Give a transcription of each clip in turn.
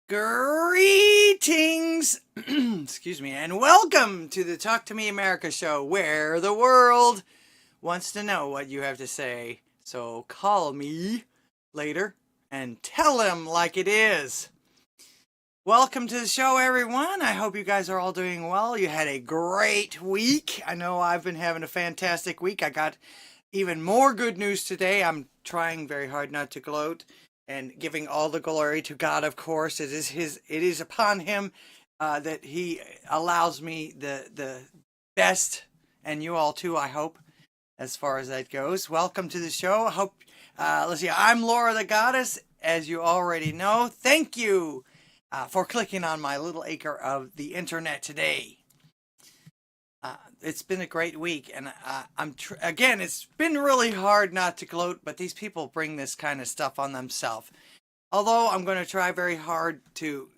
Greetings, excuse me, and welcome to the Talk to Me America show, where the world wants to know what you have to say. So call me later and tell them like it is. Welcome to the show, everyone. I hope you guys are all doing well. You had a great week. I know I've been having a fantastic week. I got even more good news today. I'm trying very hard not to gloat and giving all the glory to God, of course. It is upon him that he allows me the best, and you all too, I hope, as far as that goes. Welcome to the show. I hope, let's see, I'm Laura the Goddess, as you already know. Thank you for clicking on my little acre of the internet today. It's been a great week, and again, it's been really hard not to gloat, but these people bring this kind of stuff on themselves. Although I'm going to try very hard to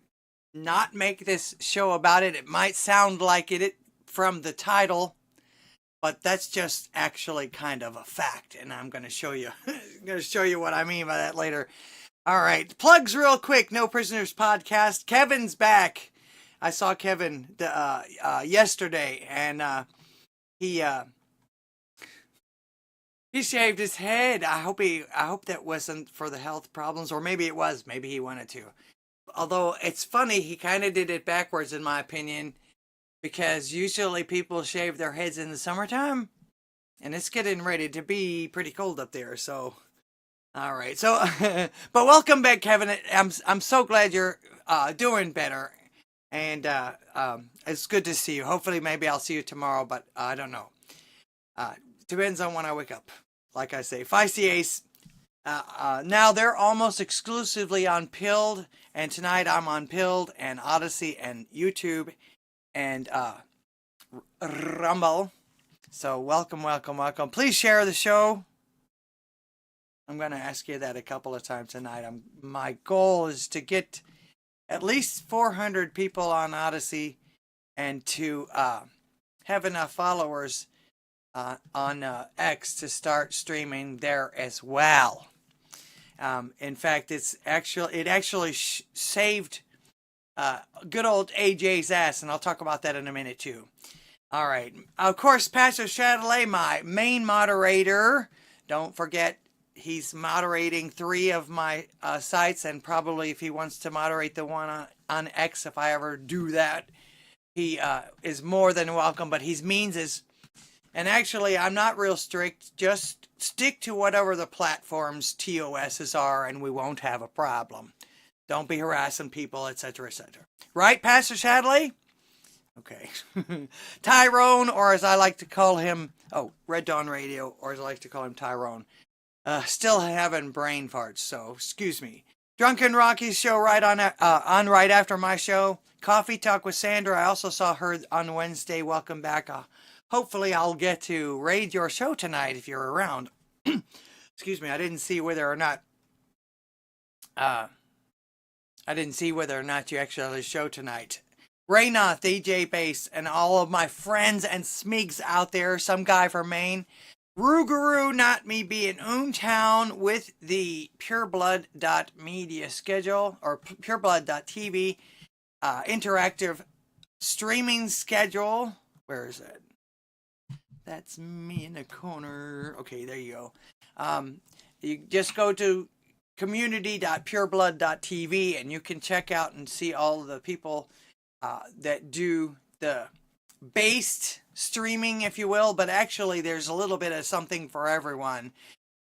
not make this show about it. It might sound like it from the title, but that's just actually kind of a fact, and I'm going to show you. I'm going to show you what I mean by that later. All right, plugs real quick. No Prisoners podcast. Kevin's back. I saw Kevin yesterday, and he shaved his head. I hope that wasn't for the health problems, or maybe it was. Maybe he wanted to. Although it's funny, he kind of did it backwards, in my opinion, because usually people shave their heads in the summertime, and it's getting ready to be pretty cold up there. So, all right. So, but welcome back, Kevin. I'm so glad you're doing better. And it's good to see you. Hopefully, maybe I'll see you tomorrow, but I don't know. Depends on when I wake up. Like I say, Feisty Ace. Now they're almost exclusively on Pilled, and tonight I'm on Pilled and Odysee and YouTube and Rumble. So welcome. Please share the show. I'm going to ask you that a couple of times tonight. My goal is to get at least 400 people on Odysee, and to have enough followers on X to start streaming there as well. In fact, it actually saved good old AJ's ass, and I'll talk about that in a minute too. All right. Of course, Pastor Chatelet, my main moderator. Don't forget, he's moderating 3 of my sites, and probably if he wants to moderate the one on X, if I ever do that, he is more than welcome. But his means is, and actually I'm not real strict, just stick to whatever the platform's TOSs are, and we won't have a problem. Don't be harassing people, etc., etc. Right, Pastor Shadley? Okay. Tyrone, or as I like to call him, Red Dawn Radio, or as I like to call him, Tyrone. Still having brain farts, so excuse me. Drunken Rocky's show right on right after my show. Coffee Talk with Sandra. I also saw her on Wednesday. Welcome back. Hopefully I'll get to raid your show tonight if you're around. Excuse me. I didn't see whether or not you actually show tonight. Raynoth, DJ Bass, and all of my friends and smigs out there. Some guy from Maine. Rougarou, not me, be in Town with the pureblood.media schedule, or pureblood.tv interactive streaming schedule. Where is it? That's me in the corner. Okay, there you go. You just go to community.pureblood.tv, and you can check out and see all the people that do the based streaming, if you will, but actually there's a little bit of something for everyone,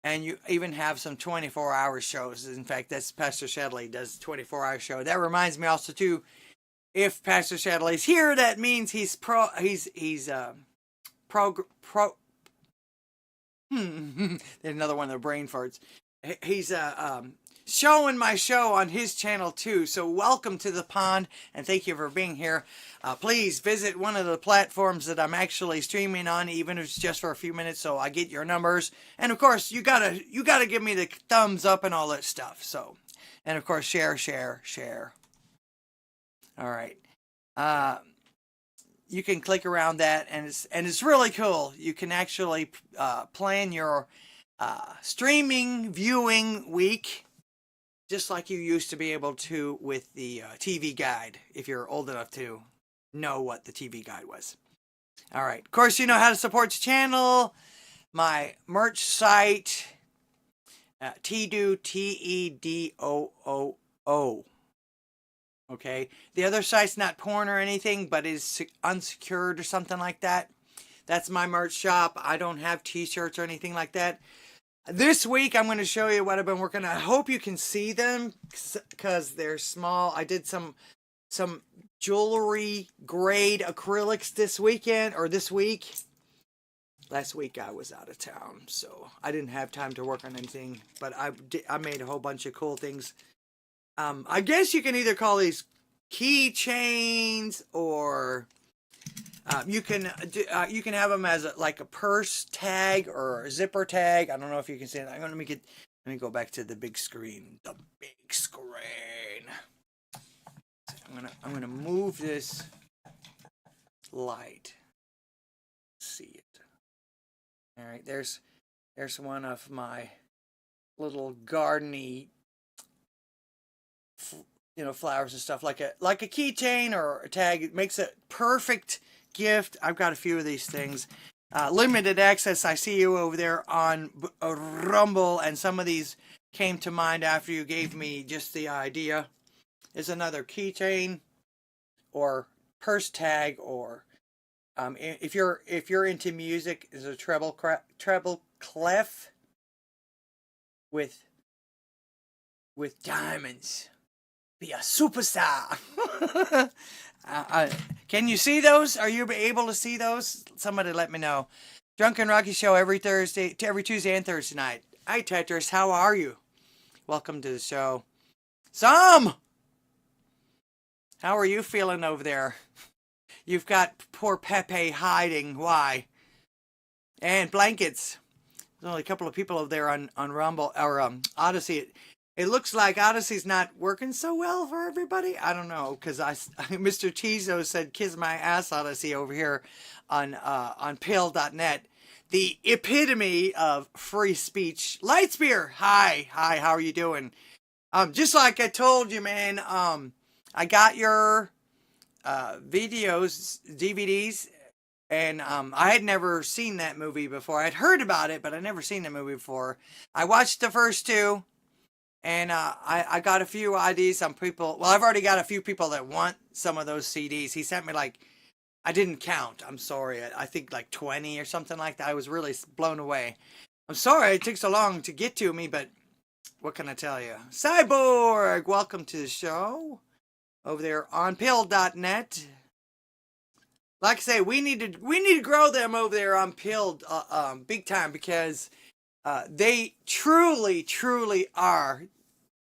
and you even have some 24-hour shows. In fact, that's Pastor Shadley does a 24-hour show. That reminds me also too, if Pastor Shadley's here, that means he's there's another one of the brain farts. He's showing my show on his channel too. So welcome to the pond, and thank you for being here. Please visit one of the platforms that I'm actually streaming on, even if it's just for a few minutes, so I get your numbers. And of course, you gotta give me the thumbs up and all that stuff. So, and of course, share. All right. You can click around that, and it's really cool. You can actually plan your streaming viewing week just like you used to be able to with the TV guide, if you're old enough to know what the TV guide was. All right. Of course, you know how to support the channel. My merch site, T2, T-E-D-O-O-O. Okay. The other site's not porn or anything, but is unsecured or something like that. That's my merch shop. I don't have t-shirts or anything like that. This week, I'm going to show you what I've been working on. I hope you can see them because they're small. I did some jewelry grade acrylics this weekend or this week. Last week I was out of town, so I didn't have time to work on anything. But I made a whole bunch of cool things. I guess you can either call these keychains or you can have them as like a purse tag or a zipper tag. I don't know if you can see it. Let me go back to the big screen. The big screen. I'm gonna move this light. See it. All right, there's one of my little gardeny, flowers and stuff, like a keychain or a tag. It makes a perfect gift. I've got a few of these things. Limited access. I see you over there on Rumble, and some of these came to mind after you gave me just the idea. There's another keychain or purse tag, or if you're into music, is a treble clef with diamonds. Be a superstar. Can you see those? Are you able to see those? Somebody let me know. Drunken Rocky Show every Tuesday and Thursday night. Hi Tetris, how are you? Welcome to the show. Sam, how are you feeling over there? You've got poor Pepe hiding. Why? And blankets. There's only a couple of people over there on Rumble or Odysee. It looks like Odyssee's not working so well for everybody. I don't know, because Mr. Tizo said kiss my ass Odysee over here on pill.net. The epitome of free speech. Lightspear, hi, how are you doing? Just like I told you, man, I got your videos, DVDs, and I had never seen that movie before. I'd heard about it, but I'd never seen the movie before. I watched the first two, and I got a few IDs. Some people, well, I've already got a few people that want some of those CDs. He sent me I didn't count. I'm sorry. I think 20 or something like that. I was really blown away. I'm sorry it took so long to get to me, but what can I tell you? Cyborg, welcome to the show. Over there on pill.net. Like I say, we need to grow them over there on Pill big time, because they truly are,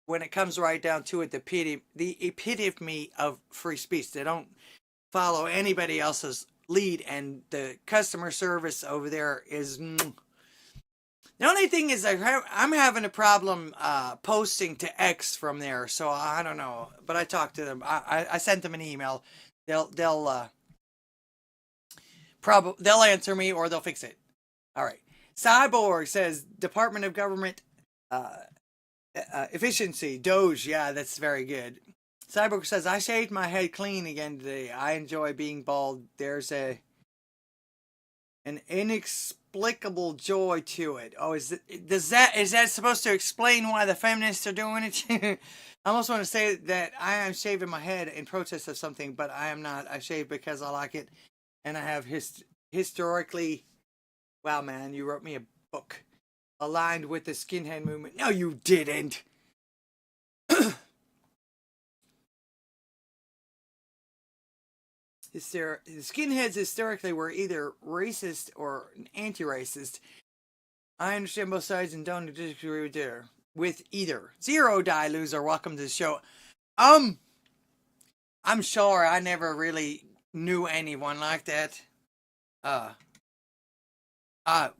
when it comes right down to it, the epitome of free speech. They don't follow anybody else's lead, and the customer service over there is... The only thing is I'm having a problem posting to X from there, so I don't know. But I talked to them. I sent them an email. They'll answer me, or they'll fix it. All right. Cyborg says Department of Government Efficiency, Doge. Yeah, that's very good. Cyborg says, I shaved my head clean again today. I enjoy being bald. There's an inexplicable joy to it. Oh, is that supposed to explain why the feminists are doing it? I almost want to say that I am shaving my head in protest of something, but I am not. I shave because I like it, and I have historically... Wow, man, you wrote me a book aligned with the skinhead movement. No, you didn't. The skinheads historically were either racist or anti-racist. I understand both sides and don't disagree with either. Zero Die Loser, welcome to the show. I'm sure I never really knew anyone like that.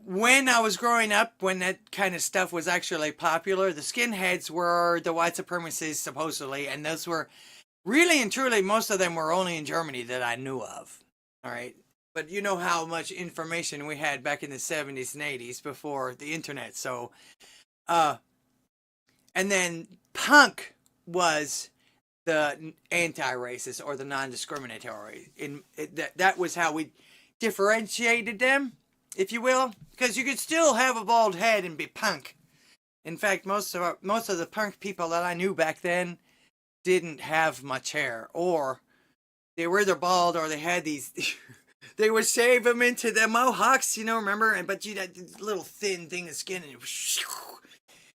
When I was growing up, when that kind of stuff was actually popular, the skinheads were the white supremacists, supposedly, and those were really and truly, most of them were only in Germany that I knew of. All right. But you know how much information we had back in the 70s and 80s before the internet. So, And then punk was the anti-racist or the non-discriminatory. That was how we differentiated them, if you will, because you could still have a bald head and be punk. In fact, most of the punk people that I knew back then didn't have much hair, or they were either bald or they had these. They would shave them into the mohawks, remember? But you had this little thin thing of skin, and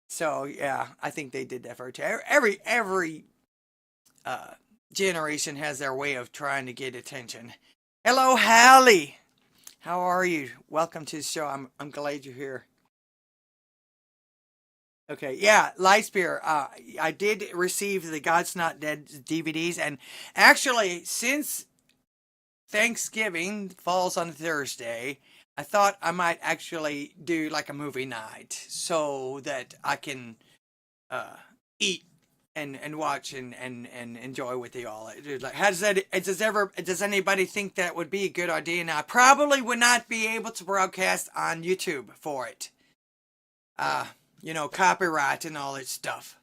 so yeah, I think they did that for every generation has their way of trying to get attention. Hello, Hallie. How are you? Welcome to the show. I'm glad you're here. Okay, yeah, Lightspear. I did receive the God's Not Dead DVDs, and actually, since Thanksgiving falls on Thursday, I thought I might actually do like a movie night so that I can eat and watch and enjoy with you all. Like, does anybody think that would be a good idea? Now, I probably would not be able to broadcast on YouTube for it. Copyright and all that stuff.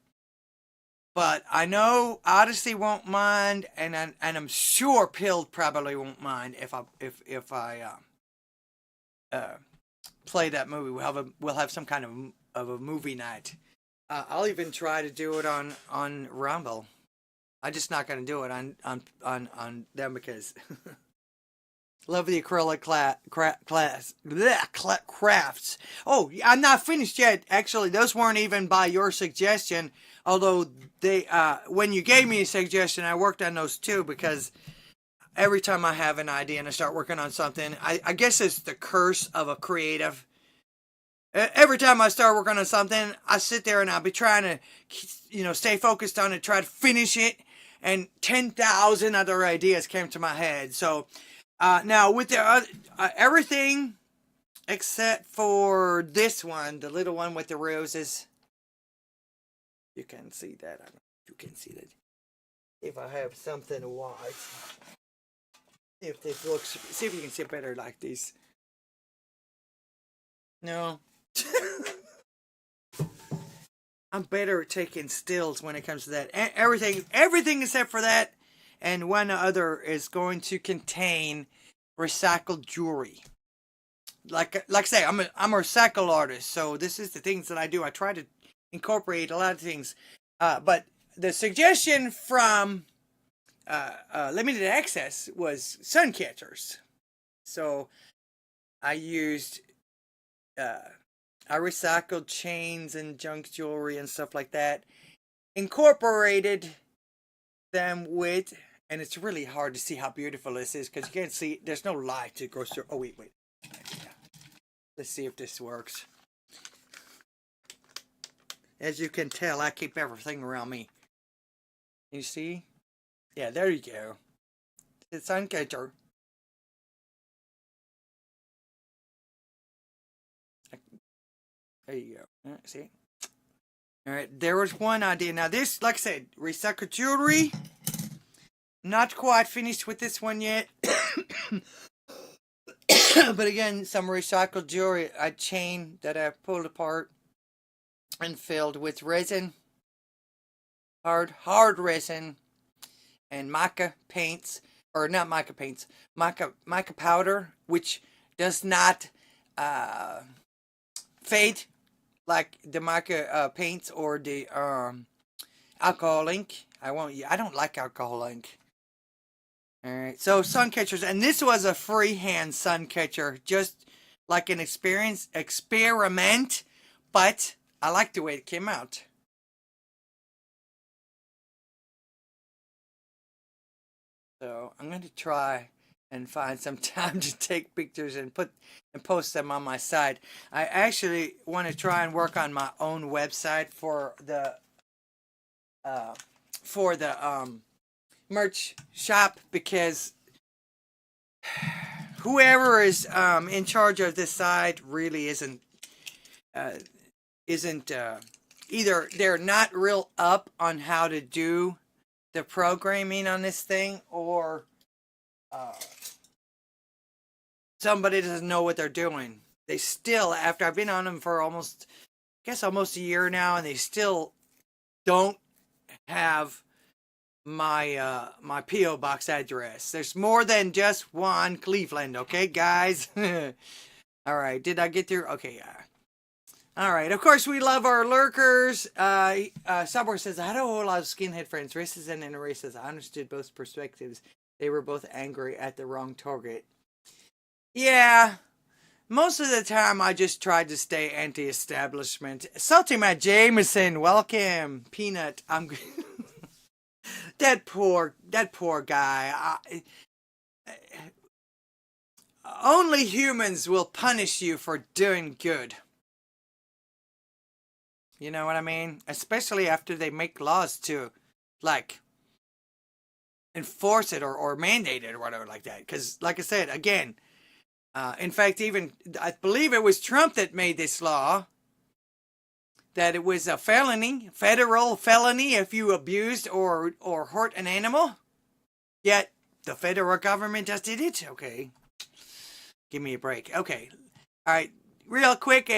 But I know Odysee won't mind, and I'm sure Pill probably won't mind if I play that movie. We'll have some kind of a movie night. I'll even try to do it on Rumble. I'm just not going to do it on them because love the acrylic crafts. Oh, I'm not finished yet. Actually, those weren't even by your suggestion. Although they, when you gave me a suggestion, I worked on those too, because every time I have an idea and I start working on something, I guess it's the curse of a creative. Every time I start working on something, I sit there and I'll be trying to, stay focused on it, try to finish it, and 10,000 other ideas came to my head. So now with the everything except for this one, the little one with the roses. You can see that. I don't know if you can see that. If I have something white. See if you can see it better like this. No. I'm better at taking stills when it comes to that. Everything except for that, and one other is going to contain recycled jewelry. Like I say, I'm a recycle artist, so this is the things that I do. I try to incorporate a lot of things, but the suggestion from limited access was sun catchers. So I used I recycled chains and junk jewelry and stuff like that, incorporated them with, and it's really hard to see how beautiful this is because you can't see, there's no light to go through. Oh, wait. Let's see if this works. As you can tell, I keep everything around me. You see? Yeah, there you go. It's sun catcher. There you go. See? Alright, there was one idea. Now this, like I said, recycled jewelry. Not quite finished with this one yet. But again, some recycled jewelry. A chain that I pulled apart and filled with resin. Hard resin. And mica paints. Or not mica paints. Mica powder. Which does not fade like the mica paints or the alcohol ink. I don't like alcohol ink. Alright, so sun catchers, and this was a freehand sun catcher, just like an experiment, but I like the way it came out. So I'm going to try and find some time to take pictures and post them on my site. I actually want to try and work on my own website for the merch shop, because whoever is in charge of this site really isn't either they're not real up on how to do the programming on this thing, or somebody doesn't know what they're doing. They still, after I've been on them for almost a year now, and they still don't have my my P.O. box address. There's more than just one Cleveland, okay, guys? All right, did I get through? Okay, yeah. All right, of course, we love our lurkers. Subway says, I had a whole lot of skinhead friends, racist and anti-racist. I understood both perspectives. They were both angry at the wrong target. Yeah, most of the time I just tried to stay anti-establishment. Salty Matt Jameson, welcome. Peanut, I'm... that poor guy. Only humans will punish you for doing good. You know what I mean? Especially after they make laws to, like, enforce it or mandate it or whatever like that. Because, like I said, again, in fact, even, I believe it was Trump that made this law, that it was a felony, federal felony, if you abused or hurt an animal. Yet, the federal government just did it. Okay. Give me a break. Okay. All right. Real quick,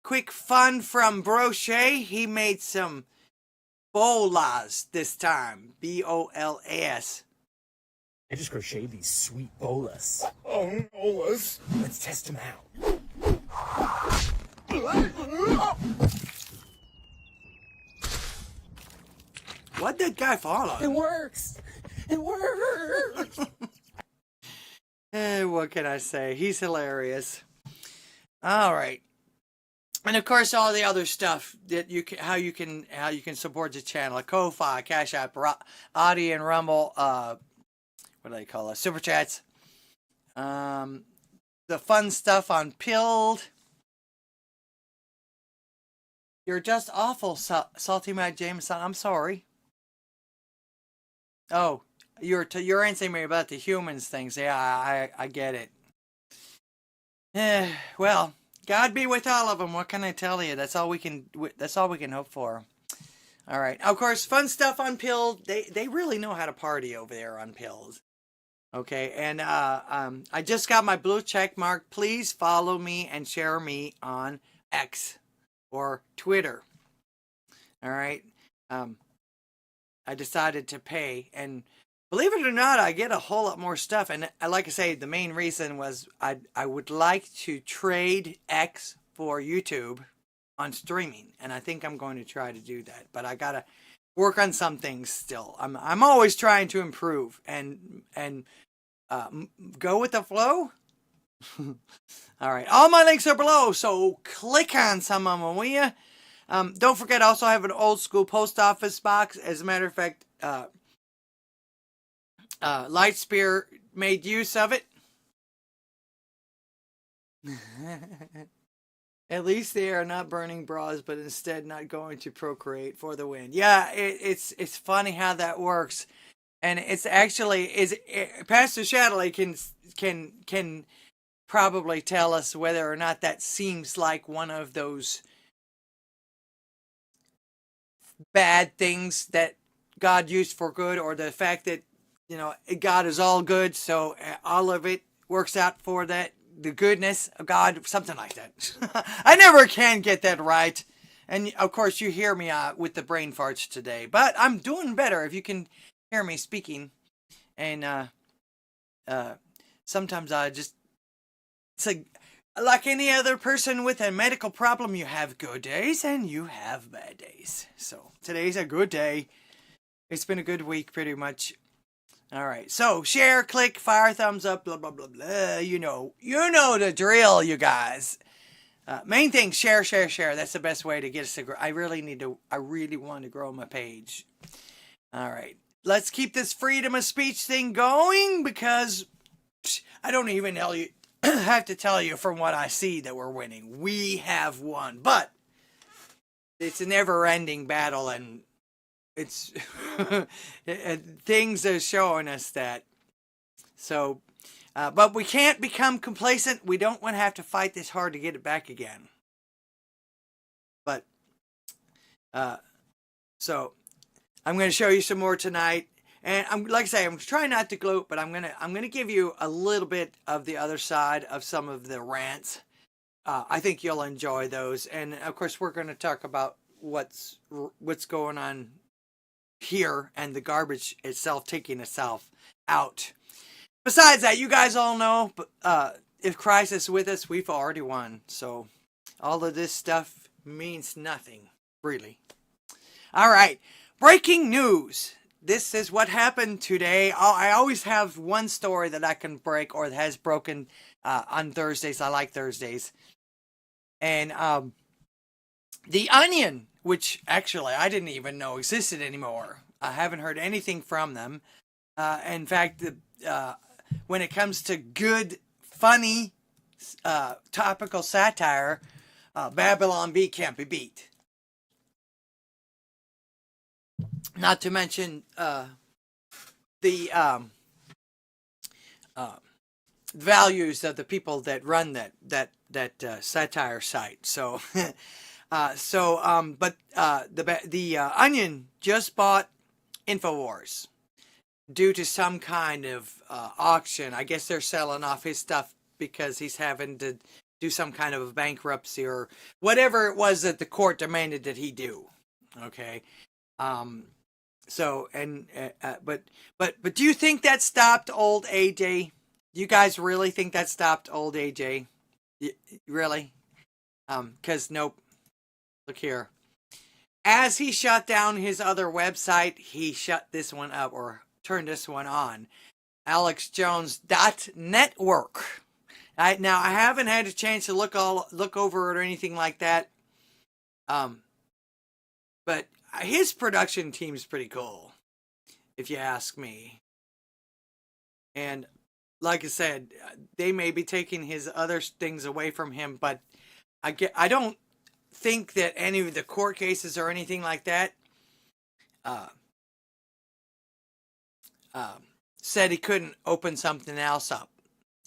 quick fun from Brochet. He made some bolas this time. B-O-L-A-S. I just crocheted these sweet bolas. Oh, bolas. Let's test them out. What did that guy fall on? It works. It works. What can I say? He's hilarious. All right. And of course, all the other stuff that how you can support the channel: Ko-Fi, Cash App, Audi, and Rumble. What do they call it? Super chats. The fun stuff on Pilled. You're just awful, Salty Matt Jameson. I'm sorry. Oh, you're answering me about the humans things. Yeah, I get it. Well. God be with all of them. What can I tell you? That's all we can hope for. All right. Of course, fun stuff on Pilled. They really know how to party over there on Pilled. Okay. And I just got my blue check mark. Please follow me and share me on X or Twitter. All right. I decided to pay, and believe it or not, I get a whole lot more stuff. And like I say, the main reason was I would like to trade X for YouTube on streaming. And I think I'm going to try to do that. But I got to work on some things still. I'm always trying to improve and go with the flow. All right. All my links are below, so click on some of them, will you? Don't forget, I also have an old school post office box. As a matter of fact, Lightspear made use of it. At least they are not burning bras, but instead not going to procreate for the win. Yeah, it's funny how that works, and it's actually Pastor Shadley can probably tell us whether or not that seems like one of those bad things that God used for good, or the fact that, you know, God is all good, so all of it works out for the goodness of God, something like that. I never can get that right. And of course, you hear me with the brain farts today, but I'm doing better if you can hear me speaking. And sometimes I just, it's like any other person with a medical problem, you have good days and you have bad days. So today's a good day. It's been a good week, pretty much. All right. So share, click, fire, thumbs up, blah, blah, blah, blah. You know the drill, you guys. Main thing, share. That's the best way to get us to grow. I really want to grow my page. All right. Let's keep this freedom of speech thing going, because I don't even have to tell you from what I see that we're winning. We have won, but it's a never-ending battle, and it's things are showing us that. So, but we can't become complacent. We don't want to have to fight this hard to get it back again. But, so I'm going to show you some more tonight. And like I say, I'm trying not to gloat, but I'm gonna give you a little bit of the other side of some of the rants. I think you'll enjoy those, and of course, we're going to talk about what's going on here and the garbage itself taking itself out. Besides that, you guys all know, if Christ is with us, we've already won. So all of this stuff means nothing, really. All right, breaking news. This is what happened today. I always have one story that I can break or that has broken on Thursdays. I like Thursdays. And The Onion, which actually I didn't even know existed anymore. I haven't heard anything from them. In fact, when it comes to good, funny, topical satire, Babylon Bee can't be beat. Not to mention the values of the people that run that satire site. So, but the Onion just bought InfoWars due to some kind of auction. I guess they're selling off his stuff because he's having to do some kind of a bankruptcy or whatever it was that the court demanded that he do. Okay. So, but do you think that stopped old AJ? Do you guys really think that stopped old AJ? Really? Cause nope. Look here. As he shut down his other website, he shut this one up or turned this one on. AlexJones.network. Now I haven't had a chance to look over it or anything like that. But his production team's pretty cool, if you ask me. And like I said, they may be taking his other things away from him, but I don't think that any of the court cases or anything like that said he couldn't open something else up,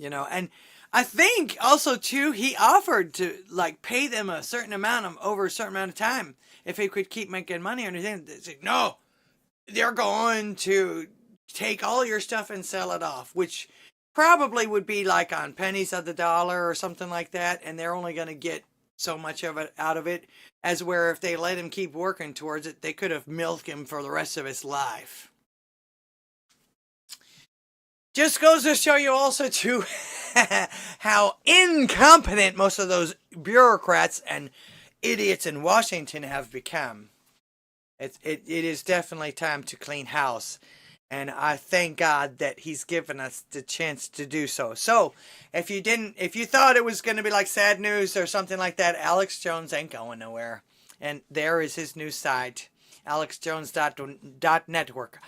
and I think also too he offered to like pay them a certain amount over a certain amount of time if he could keep making money or anything. They said, no, they're going to take all your stuff and sell it off, which probably would be like on pennies of the dollar or something like that, and they're only going to get so much of it out of it, as where if they let him keep working towards it, they could have milked him for the rest of his life. Just goes to show you also too how incompetent most of those bureaucrats and idiots in Washington have become. It is definitely time to clean house. And I thank God that he's given us the chance to do so. So, if you thought it was going to be like sad news or something like that, Alex Jones ain't going nowhere. And there is his new site, alexjones.network.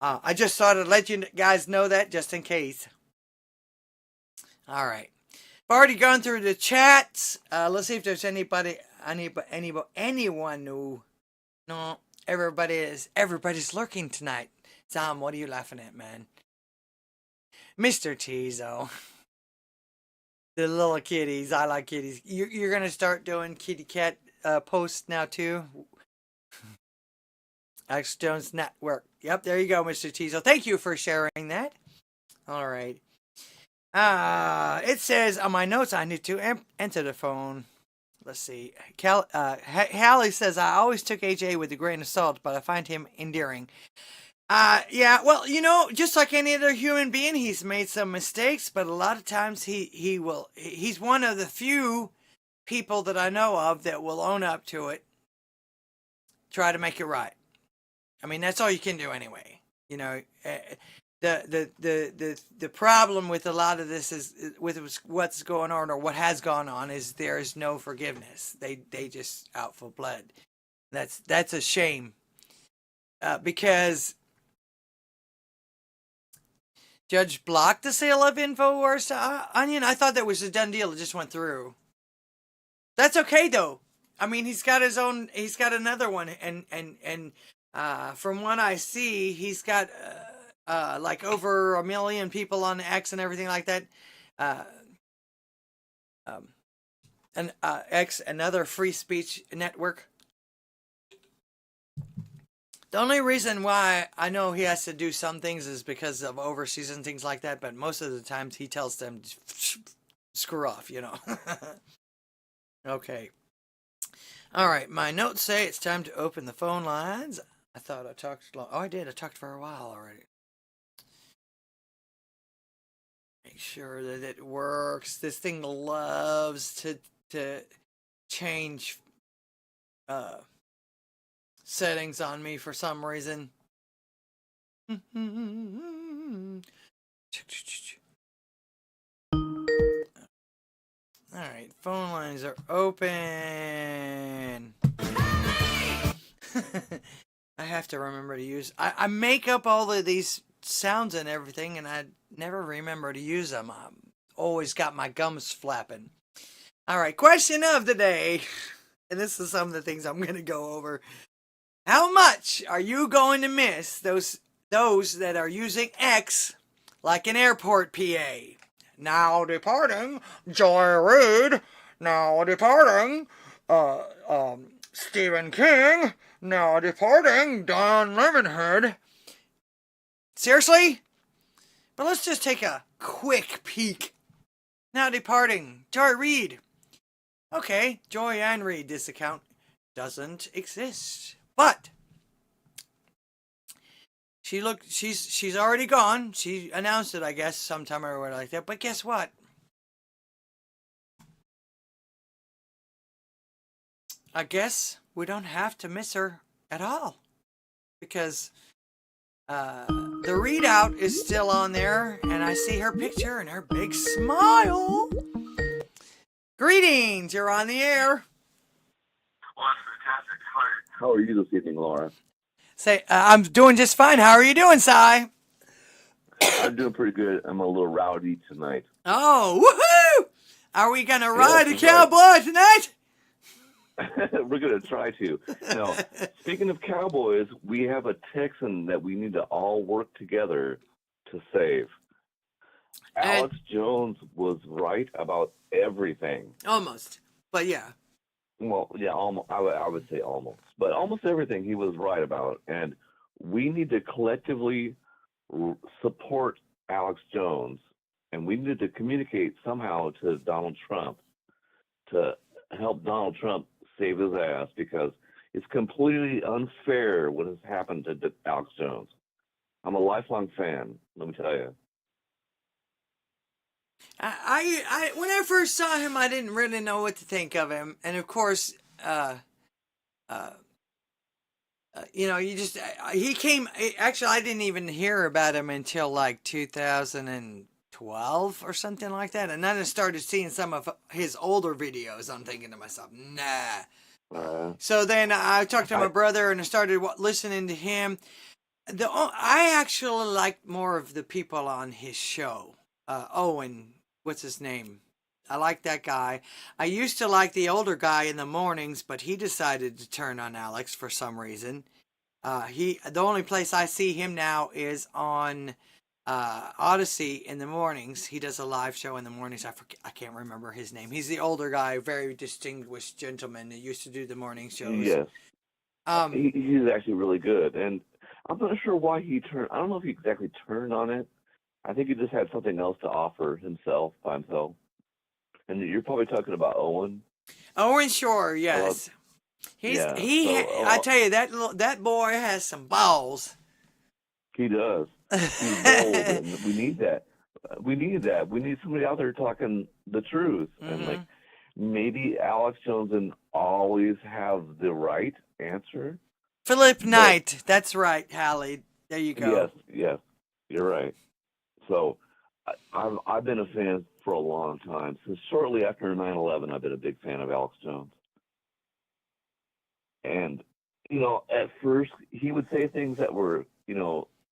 I just thought I'd let you guys know that just in case. All right. I've already gone through the chats. Let's see if there's anyone who... No, everybody's lurking tonight. Tom, what are you laughing at, man? Mr. Tizo. The little kitties. I like kitties. You're going to start doing kitty cat posts now, too? Alex Jones Network. Yep, there you go, Mr. Tizo. Thank you for sharing that. All right. It says on my notes I need to enter the phone. Let's see. Hallie says, I always took AJ with a grain of salt, but I find him endearing. Yeah, well, just like any other human being, he's made some mistakes, but a lot of times he's one of the few people that I know of that will own up to it, try to make it right. I mean, that's all you can do anyway. The problem with a lot of this is with what's going on or what has gone on is there is no forgiveness. They just out for blood. That's a shame, because Judge blocked the sale of InfoWars to Onion. I thought that was a done deal. It just went through. That's okay though. I mean, he's got another one, and from what I see, he's got like over 1 million people on X and everything like that. And X, another free speech network. The only reason why I know he has to do some things is because of overseas and things like that, but most of the times he tells them, screw off, Okay. All right, my notes say it's time to open the phone lines. I thought I talked long. Oh, I did. I talked for a while already. Make sure that it works. This thing loves to change settings on me for some reason. All right, phone lines are open. I have to remember to use. I make up all of these sounds and everything, and I never remember to use them. I'm always got my gums flapping. All right, question of the day, and this is some of the things I'm going to go over. How much are you going to miss those that are using X like an airport PA? Now departing, Joy Reid. Now departing, Stephen King. Now departing, Don Lemonhead. Seriously? But let's just take a quick peek. Now departing, Joy Reid. Okay, Joy and Reid, this account doesn't exist. But she's already gone. She announced it, I guess, sometime or whatever like that. But guess what? I guess we don't have to miss her at all. Because the readout is still on there, and I see her picture and her big smile. Greetings, you're on the air. Well, that's fantastic. How are you this evening, Laura? Say, I'm doing just fine. How are you doing, Cy? I'm doing pretty good. I'm a little rowdy tonight. Oh, woohoo! Are we going to ride a that's cowboy right. tonight? We're going to try to. Now, speaking of cowboys, we have a Texan that we need to all work together to save. Alex Jones was right about everything. Almost, but yeah. Well, yeah, almost. I would say almost. But almost everything he was right about. And we need to collectively support Alex Jones. And we need to communicate somehow to Donald Trump to help Donald Trump save his ass, because it's completely unfair what has happened to Alex Jones. I'm a lifelong fan, let me tell you. I when I first saw him, I didn't really know what to think of him, and of course, he came. Actually, I didn't even hear about him until like 2012 or something like that, and then I started seeing some of his older videos. I'm thinking to myself, nah. So then I talked to my brother, and I started listening to him. I actually like more of the people on his show. Owen, what's his name? I like that guy. I used to like the older guy in the mornings, but he decided to turn on Alex for some reason. The only place I see him now is on Odysee in the mornings. He does a live show in the mornings. I can't remember his name. He's the older guy, very distinguished gentleman that used to do the morning shows. Yes. He's actually really good, and I'm not sure why he turned. I don't know if he exactly turned on it. I think he just had something else to offer himself by himself. And you're probably talking about Owen. Owen Shore, yes. I tell you, that boy has some balls. He does. He's bold, and we need that. We need somebody out there talking the truth. Mm-hmm. And like, maybe Alex Jones didn't always have the right answer. Philip Knight, that's right, Hallie. There you go. Yes, you're right. So I've been a fan for a long time. Since shortly after 9/11, I've been a big fan of Alex Jones. And, at first he would say things that were,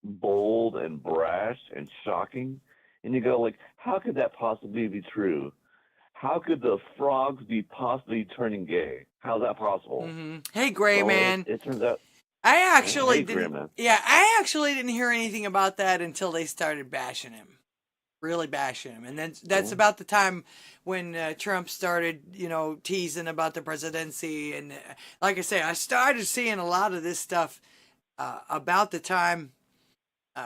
bold and brash and shocking. And you go like, how could that possibly be true? How could the frogs be possibly turning gay? How's that possible? Mm-hmm. Hey, Gray Man. It turns out. I actually didn't hear anything about that until they started bashing him. Really bashing him. And then that's about the time when Trump started, teasing about the presidency. And like I say, I started seeing a lot of this stuff about the time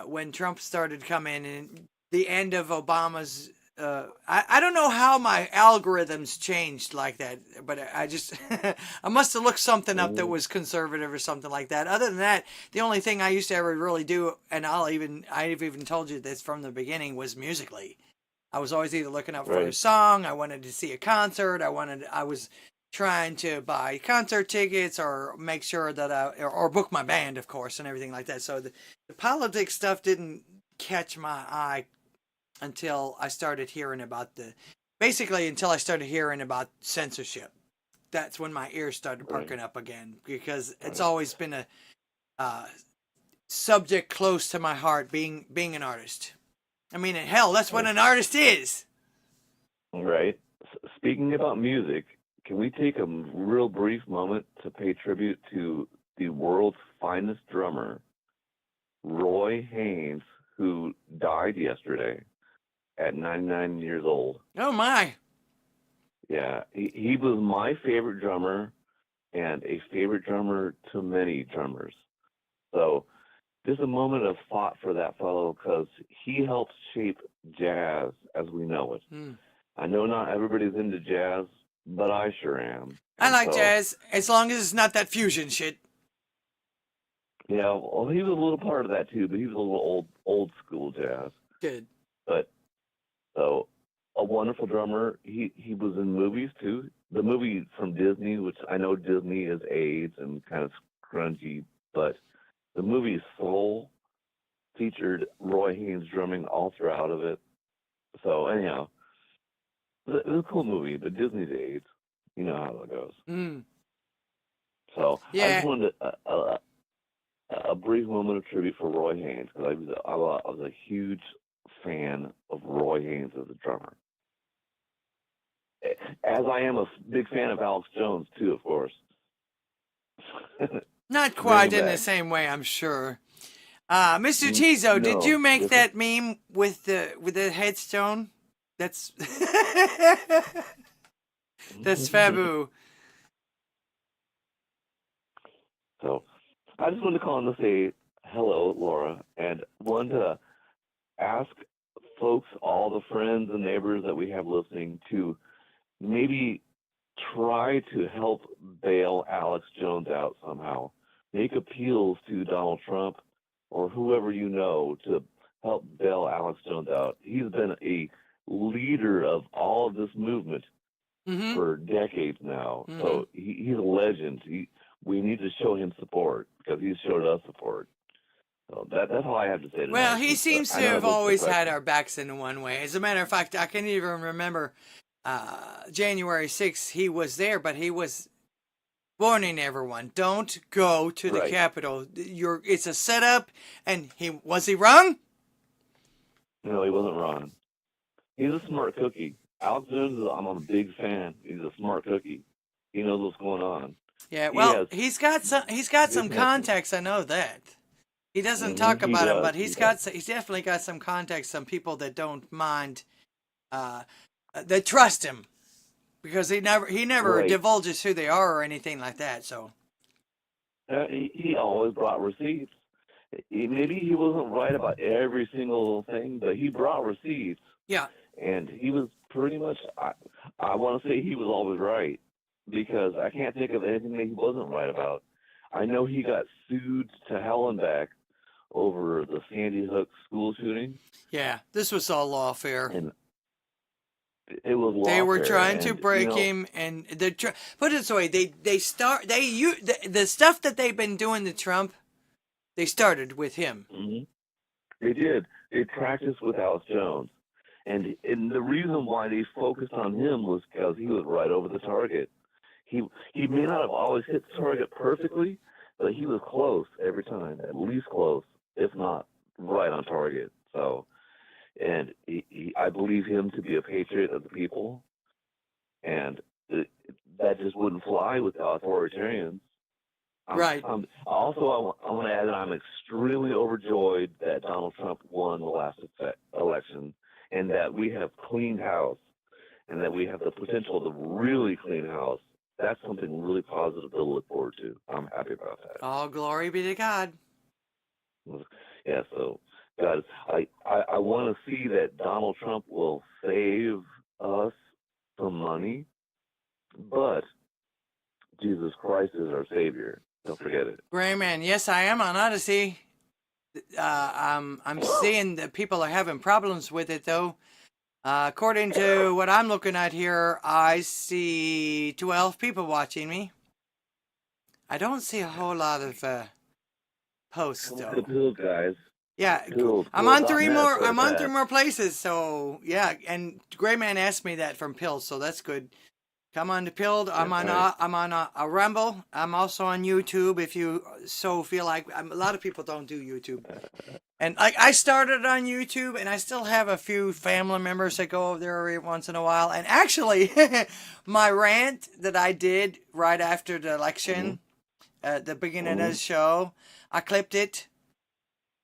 when Trump started coming, and the end of Obama's I don't know how my algorithms changed like that, but I just I must have looked something up that was conservative or something like that. Other than that, the only thing I used to ever really do, and I've even told you this from the beginning, was Musically. I was always either looking up for a Right. song, I wanted to see a concert, I was trying to buy concert tickets or make sure that or book my band, of course, and everything like that. So the politics stuff didn't catch my eye until I started hearing about until I started hearing about censorship. That's when my ears started Right. perking up again, because it's always been a uh, subject close to my heart, being an artist. I mean, hell, that's what an artist is. Right. Speaking about music, can we take a real brief moment to pay tribute to the world's finest drummer, Roy Haynes, who died yesterday at 99 years old? Oh my. Yeah, he was my favorite drummer and a favorite drummer to many drummers. So there's a moment of thought for that fellow because he helped shape jazz as we know it. I know not everybody's into jazz, but I sure am. I And like so, jazz, as long as it's not that fusion shit. yeah, well, he was a little part of that too, but he was a little old school jazz. Good. But so a wonderful drummer. He was in movies too. The movie from Disney, which I know Disney is AIDS and kind of grungy, but the movie Soul featured Roy Haynes drumming all throughout of it. So anyhow, it was a cool movie, but Disney's AIDS. You know how it goes. So I Yeah. just wanted a brief moment of tribute for Roy Haynes because I was a huge fan of Roy Haynes as a drummer. As I am a big fan of Alex Jones too, of course. Not quite Bring him in the back. same way, I'm sure. Mr. Tizo, did No, you make different. that meme with the headstone? That's that's Fabu. So I just wanted to call in to say hello, Laura, and wanted to ask folks, all the friends and neighbors that we have listening, to maybe try to help bail Alex Jones out somehow. Make appeals to Donald Trump or whoever you know to help bail Alex Jones out. He's been a leader of all of this movement for decades now. So he's a legend. We need to show him support because he's showed us support. So that's all I have to say tonight. Well, he seems to I know have it was always had depressing. our backs in one way. As a matter of fact, I can even remember January 6th, he was there, but he was warning everyone, don't go to the Right. Capitol. It's a setup, and was he wrong? No, he wasn't wrong. He's a smart cookie. Alex Jones, I'm a big fan. He's a smart cookie. He knows what's going on. Yeah, He well, has he's got some good some connections. contacts. I know that. He doesn't talk He about them, does. but He he's does. definitely got some contacts, some people that don't mind, that trust him, because he never Right. divulges who they are or anything like that. So He always brought receipts. Maybe he wasn't right about every single thing, but he brought receipts. yeah, And he was pretty much, I want to say he was always right because I can't think of anything that he wasn't right about. I know he got sued to hell and back over the Sandy Hook school shooting. yeah, this was all lawfare. And it was lawfare. They were trying to and, break him, and put it this way: the stuff that they've been doing to Trump, they started with him. Mm-hmm. They did. They practiced with Alex Jones. And the reason why they focused on him was because he was right over the target. He may not have always hit the target perfectly, but he was close every time, at least close, if not right on target. So, and I believe him to be a patriot of the people, and that just wouldn't fly with the authoritarians. Right. Also, I want to add that I'm extremely overjoyed that Donald Trump won the last election, and that we have cleaned house, and that we have the potential to really clean house. That's something really positive to look forward to. I'm happy about that. All glory be to God. Yeah, so guys, I want to see that Donald Trump will save us some money, but Jesus Christ is our Savior. Don't forget it. Gray Man, yes, I am on Odysee. I'm seeing that people are having problems with it, though. According to what I'm looking at here, I see 12 people watching me. I don't see a whole lot of posts, Come to though. Pill, guys. Yeah, I'm on three more. I'm on 3 more places. So yeah, and Gray Man asked me that from Pill, so that's good. Come on to Pilled. I'm on a Rumble. I'm also on YouTube if you so feel like. A lot of people don't do YouTube, and like I started on YouTube, and I still have a few family members that go over there every once in a while. And actually, my rant that I did right after the election, at the beginning of the show, I clipped it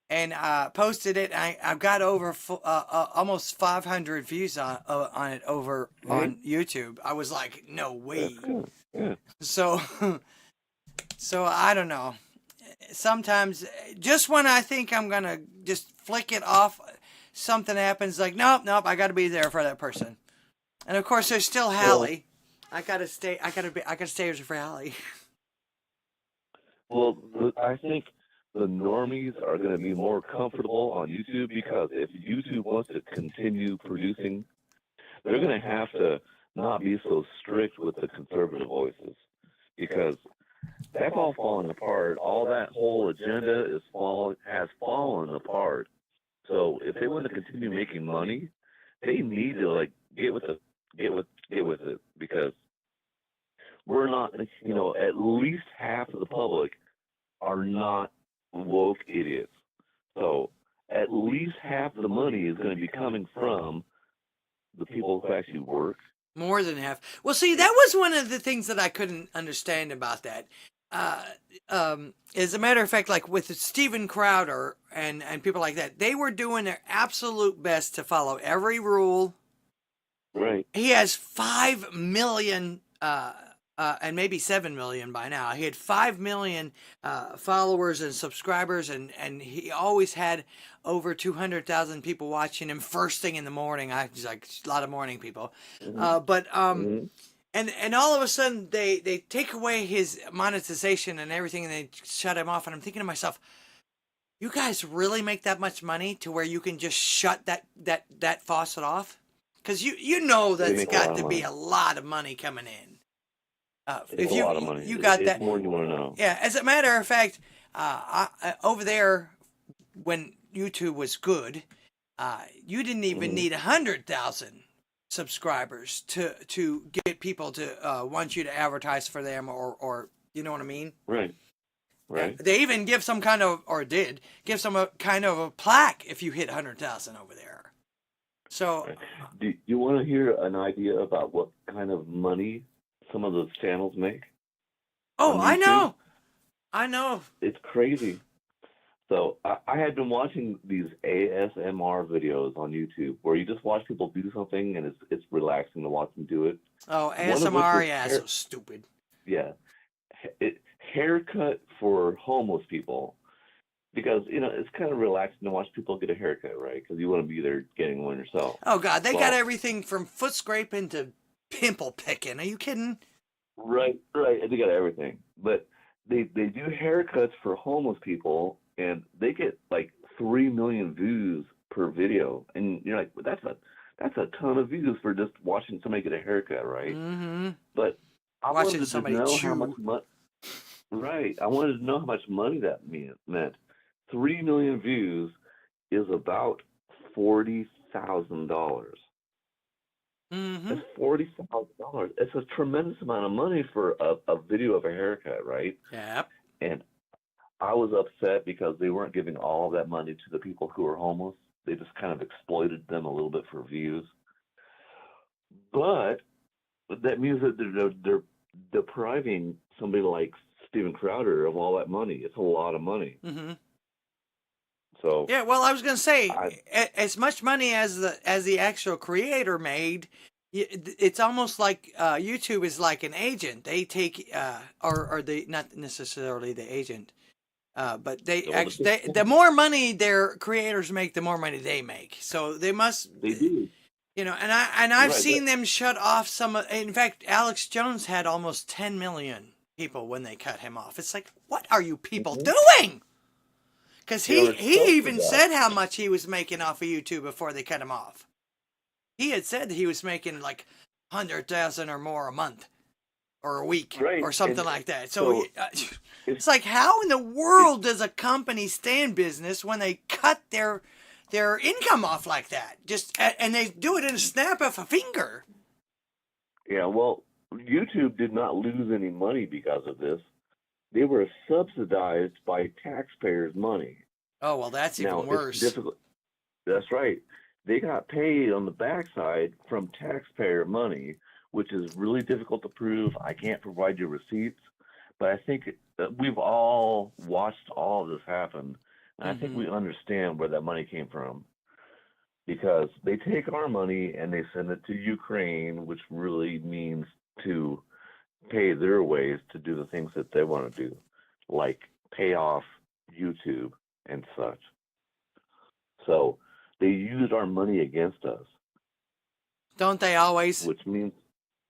and posted it. I've got over almost 500 views on it over on YouTube. I was like, no way. Yeah. So I don't know. Sometimes, just when I think I'm gonna just flick it off, something happens. Like, nope, I got to be there for that person. And of course, there's still Hallie. I gotta stay for Hallie. Well, I think the normies are going to be more comfortable on YouTube because if YouTube wants to continue producing, they're going to have to not be so strict with the conservative voices because that's all falling apart. All that whole agenda has fallen apart. So if they want to continue making money, they need to get with it because we're not, at least half of the public are not woke idiots. So at least half of the money is going to be coming from the people who actually work. More than half. Well, see, that was one of the things that I couldn't understand about that. As a matter of fact, like with Steven Crowder and people like that, they were doing their absolute best to follow every rule. Right. He has 5 million and maybe 7 million by now. He had 5 million followers and subscribers, and he always had over 200,000 people watching him first thing in the morning. He's like a lot of morning people. And all of a sudden they take away his monetization and everything, and they shut him off. And I'm thinking to myself, you guys really make that much money to where you can just shut that faucet off? Because you know that's got to be a lot of money coming in. It's a lot of money. You got that. It's more than you want to know. Yeah, as a matter of fact, over there, when YouTube was good, you didn't even need 100,000 subscribers to get people to want you to advertise for them, or you know what I mean? Right. They even give some kind of, or did give some kind of a plaque if you hit 100,000 over there. So, do you want to hear an idea about what kind of money some of those channels make? Oh, I know. It's crazy. So I had been watching these ASMR videos on YouTube where you just watch people do something and it's relaxing to watch them do it. Oh, ASMR, yeah, so stupid. Yeah. Haircut for homeless people. Because, it's kind of relaxing to watch people get a haircut, right? Because you want to be there getting one yourself. Oh, God, they got everything from foot scraping to pimple picking. Are you kidding? Right. They got everything. But they do haircuts for homeless people, and they get like 3 million views per video. And you're like, well, that's a ton of views for just watching somebody get a haircut, right? Mm-hmm. But I watching somebody know chew. How much right. I wanted to know how much money that meant. 3 million views is about $40,000. Mm-hmm. That's $40,000. It's a tremendous amount of money for a video of a haircut, right? Yep. And I was upset because they weren't giving all of that money to the people who are homeless. They just kind of exploited them a little bit for views. But that means that they're depriving somebody like Steven Crowder of all that money. It's a lot of money. Mm-hmm. So yeah, well, I was going to say, as much money as the actual creator made, it's almost like YouTube is like an agent. They take, or they not necessarily the agent. But they Well, actually, the more money their creators make, the more money they make. So they must, they do. you know. And I've Right, seen them shut off some. In fact, Alex Jones had almost 10 million people when they cut him off. It's like, what are you people doing? Because They are he so even forgot. said how much he was making off of YouTube before they cut him off. He had said that he was making like 100,000 or more a month or a week Right, or something and like that. So it's it's like, how in the world does a company stay in business when they cut their income off like that? Just and they do it in a snap of a finger. yeah. Well, YouTube did not lose any money because of this. They were subsidized by taxpayers' money. Oh well, that's Now even worse. it's difficult. That's right. They got paid on the backside from taxpayer money, which is really difficult to prove. I can't provide you receipts, but I think we've all watched all of this happen, and I think we understand where that money came from. Because they take our money and they send it to Ukraine, which really means to pay their ways to do the things that they want to do, like pay off YouTube and such. So they use our money against us, Don't they always? which means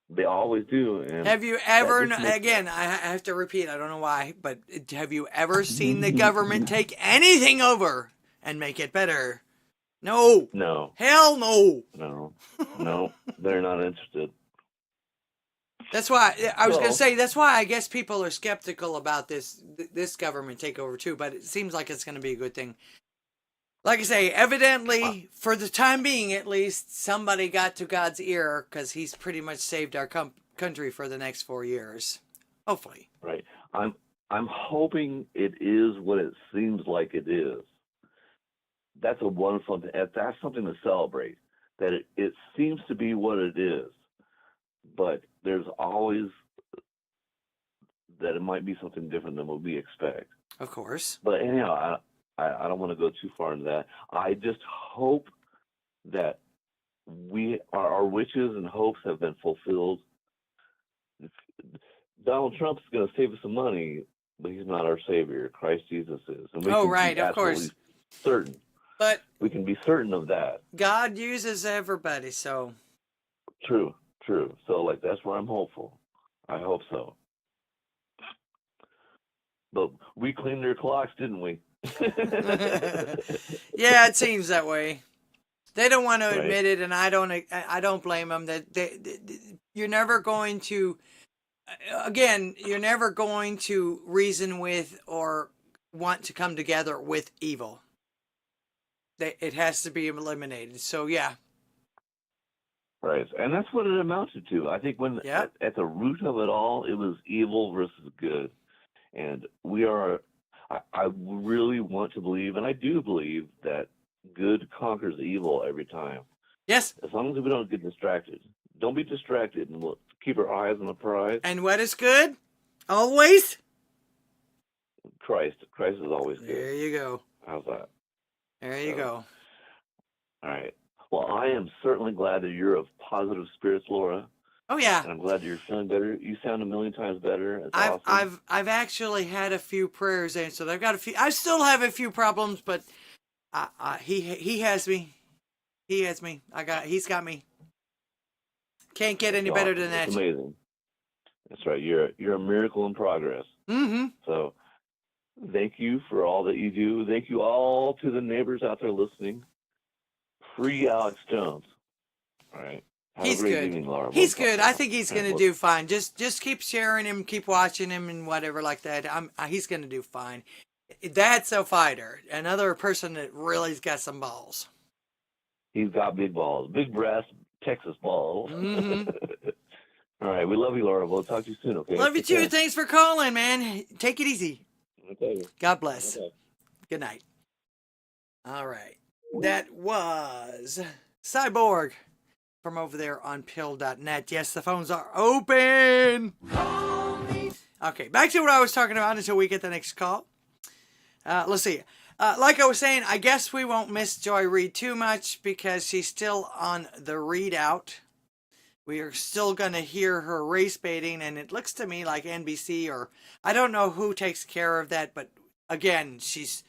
they always do. And Have you ever, just makes- again, I have to repeat, I don't know why, but have you ever seen the government take anything over and make it better? No. No, Hell no. no, they're not interested. That's why I was going to Well- say, that's why I guess people are skeptical about this government takeover too, but it seems like it's going to be a good thing. Like I say, evidently, for the time being at least, somebody got to God's ear because he's pretty much saved our country for the next 4 years. Hopefully. Right. I'm hoping it is what it seems like it is. That's a wonderful. That's something to celebrate. That it seems to be what it is, but there's always that it might be something different than what we expect. Of course. But anyhow, I don't want to go too far into that. I just hope that our wishes and hopes have been fulfilled. Donald Trump's going to save us some money, but he's not our savior. Christ Jesus is. And we Oh, can right, be of course. absolutely certain. But We can be certain of that. God uses everybody, so. True. So, like, that's where I'm hopeful. I hope so. But we cleaned their clocks, didn't we? Yeah, it seems that way. They don't want to Right. admit it, and I don't blame them. That you're never going to, again, you're never going to reason with or want to come together with evil. It has to be eliminated. So yeah. Right. And that's what it amounted to. I think when at the root of it all, it was evil versus good. And I really want to believe, and I do believe, that good conquers evil every time. Yes. As long as we don't get distracted. Don't be distracted, and we'll keep our eyes on the prize. And what is good? Always? Christ. Christ is always good. There you go. How's that? There you go. All right. Well, I am certainly glad that you're of positive spirits, Laura. Oh yeah. And I'm glad that you're feeling better. You sound a million times better. It's awesome. I've actually had a few prayers answered. I've got a few. I still have a few problems, but he has me. He has me. He's got me. Can't get any better than that. It's amazing. That's right. You're a miracle in progress. Mm-hmm. So thank you for all that you do. Thank you all to the neighbors out there listening. Free Alex Jones. All right. Have He's a great good. evening, Laura. He's good. I think he's going to do fine. Just keep sharing him, keep watching him, and whatever like that. He's going to do fine. That's a fighter. Another person that really's got some balls. He's got big balls, big brass Texas balls. Mm-hmm. All right. We love you, Laura. We'll talk to you soon, okay? Love you Take too. care. Thanks for calling, man. Take it easy. Okay. God bless. Okay. Good night. All right. That was Cyborg from over there on pill.net. Yes, the phones are open. Okay, back to what I was talking about until we get the next call. Let's see. Like I was saying, I guess we won't miss Joy Reid too much because she's still on the readout. We are still going to hear her race baiting, and it looks to me like NBC or I don't know who takes care of that, but again, she's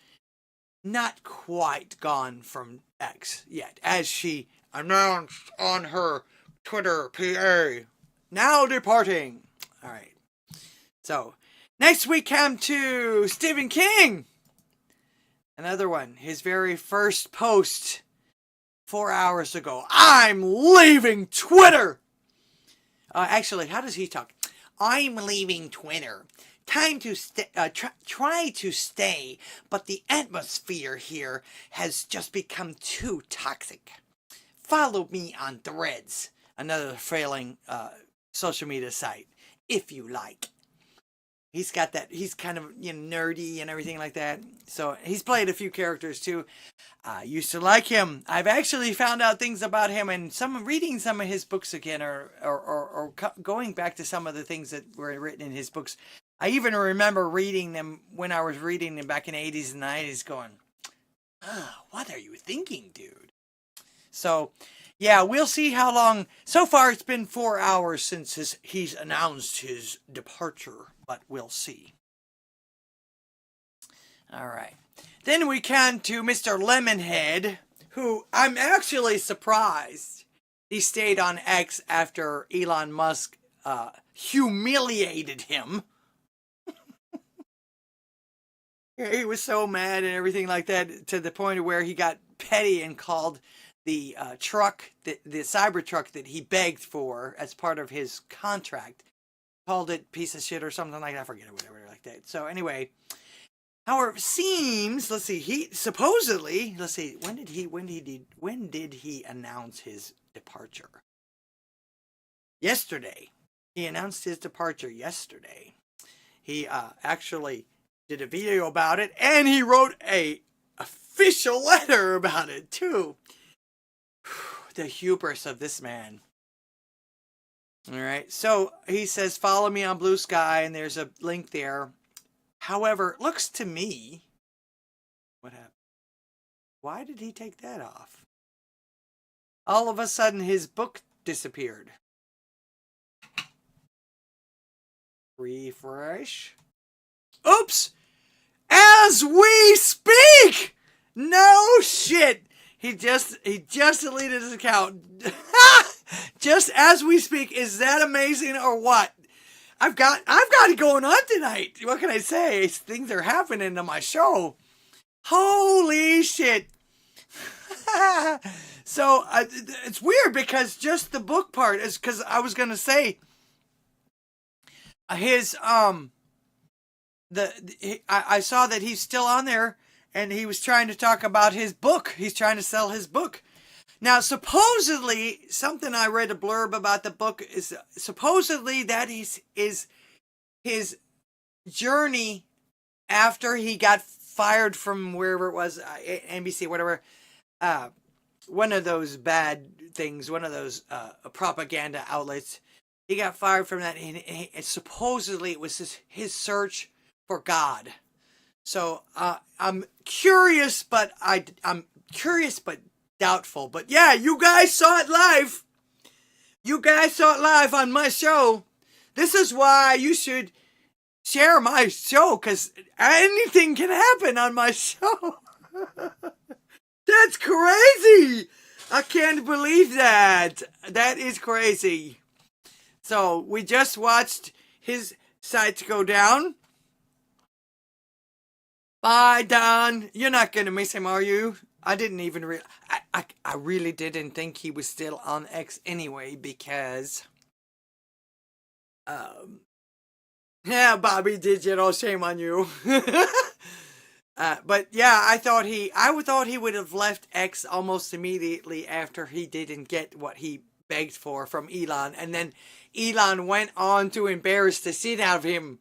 not quite gone from X yet, as she announced on her Twitter PA. Now departing. All right. So, next we come to Stephen King. Another one. His very first post 4 hours ago. I'm leaving Twitter. Actually, how does he talk? I'm leaving Twitter. Time to try to stay, but the atmosphere here has just become too toxic. Follow me on Threads, another failing social media site, if you like. He's got that. He's kind of nerdy and everything like that. So he's played a few characters too. I used to like him. I've actually found out things about him, and reading some of his books again, or going back to some of the things that were written in his books. I even remember reading them when I was reading them back in the 80s and 90s, going, what are you thinking, dude? So, yeah, we'll see how long. So far, it's been 4 hours since he's announced his departure, but we'll see. All right. Then we come to Mr. Lemonhead, who I'm actually surprised he stayed on X after Elon Musk humiliated him. He was so mad and everything like that, to the point of where he got petty and called the truck, the Cybertruck that he begged for as part of his contract, called it piece of shit or something like that. I forget it, whatever like that. So anyway, however, it seems, let's see, when did he announce his departure? Yesterday. He announced his departure yesterday. He actually did a video about it, and he wrote a official letter about it too. The hubris of this man. All right, so he says, follow me on Blue Sky, and there's a link there. However, it looks to me, what happened? Why did he take that off? All of a sudden, his book disappeared. Refresh. Oops! As we speak! No shit! He just deleted his account. Just as we speak. Is that amazing or what? I've got it going on tonight. What can I say? Things are happening to my show. Holy shit. So it's weird because just the book part is, because I was going to say his I saw that he's still on there, and he was trying to talk about his book. He's trying to sell his book. Now, supposedly, something I read a blurb about the book is supposedly that is his journey after he got fired from wherever it was, NBC, whatever, one of those bad things, one of those propaganda outlets. He got fired from that, and supposedly it was his search for God. So I'm curious, but I'm curious, but doubtful. But yeah, you guys saw it live. You guys saw it live on my show. This is why you should share my show, because anything can happen on my show. That's crazy. I can't believe that. That is crazy. So we just watched his sites go down. Bye, Don. You're not going to miss him, are you? I didn't even I really didn't think he was still on X anyway, because yeah, Bobby Digital, shame on you. But yeah, I thought he would have left X almost immediately after he didn't get what he begged for from Elon, and then Elon went on to embarrass the shit out of him.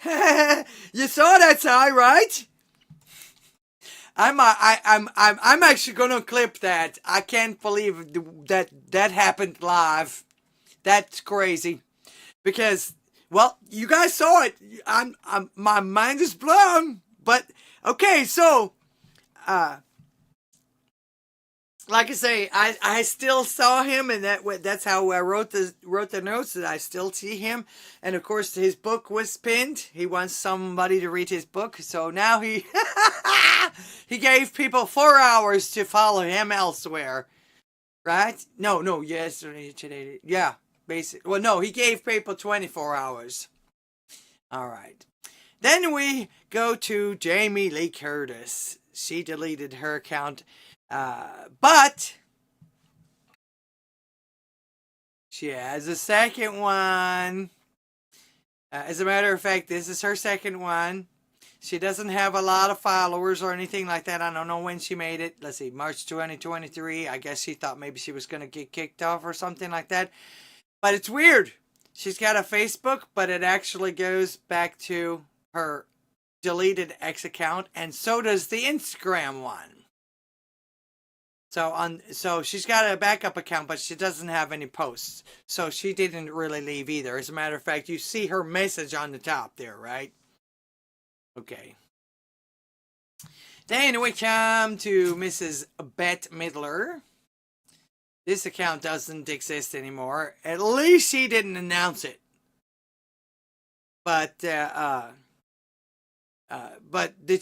You saw that side, right? I'm actually gonna clip that. I can't believe that happened live. That's crazy. Because, well, you guys saw it. My mind is blown. But okay, so like I say, I still saw him, and that's how I wrote the notes, that I still see him. And of course, his book was pinned. He wants somebody to read his book, so now he he gave people 4 hours to follow him elsewhere, right? No, yes, today, yeah, basically. Well, no, he gave people 24 hours. All right. Then we go to Jamie Lee Curtis. She deleted her account. But she has a second one. As a matter of fact, this is her second one. She doesn't have a lot of followers or anything like that. I don't know when she made it. Let's see, March 2023. I guess she thought maybe she was going to get kicked off or something like that. But it's weird. She's got a Facebook, but it actually goes back to her deleted X account, and so does the Instagram one. So she's got a backup account, but she doesn't have any posts. So she didn't really leave either. As a matter of fact, you see her message on the top there, right? Okay. Then we come to Mrs. Bette Midler. This account doesn't exist anymore. At least she didn't announce it. But did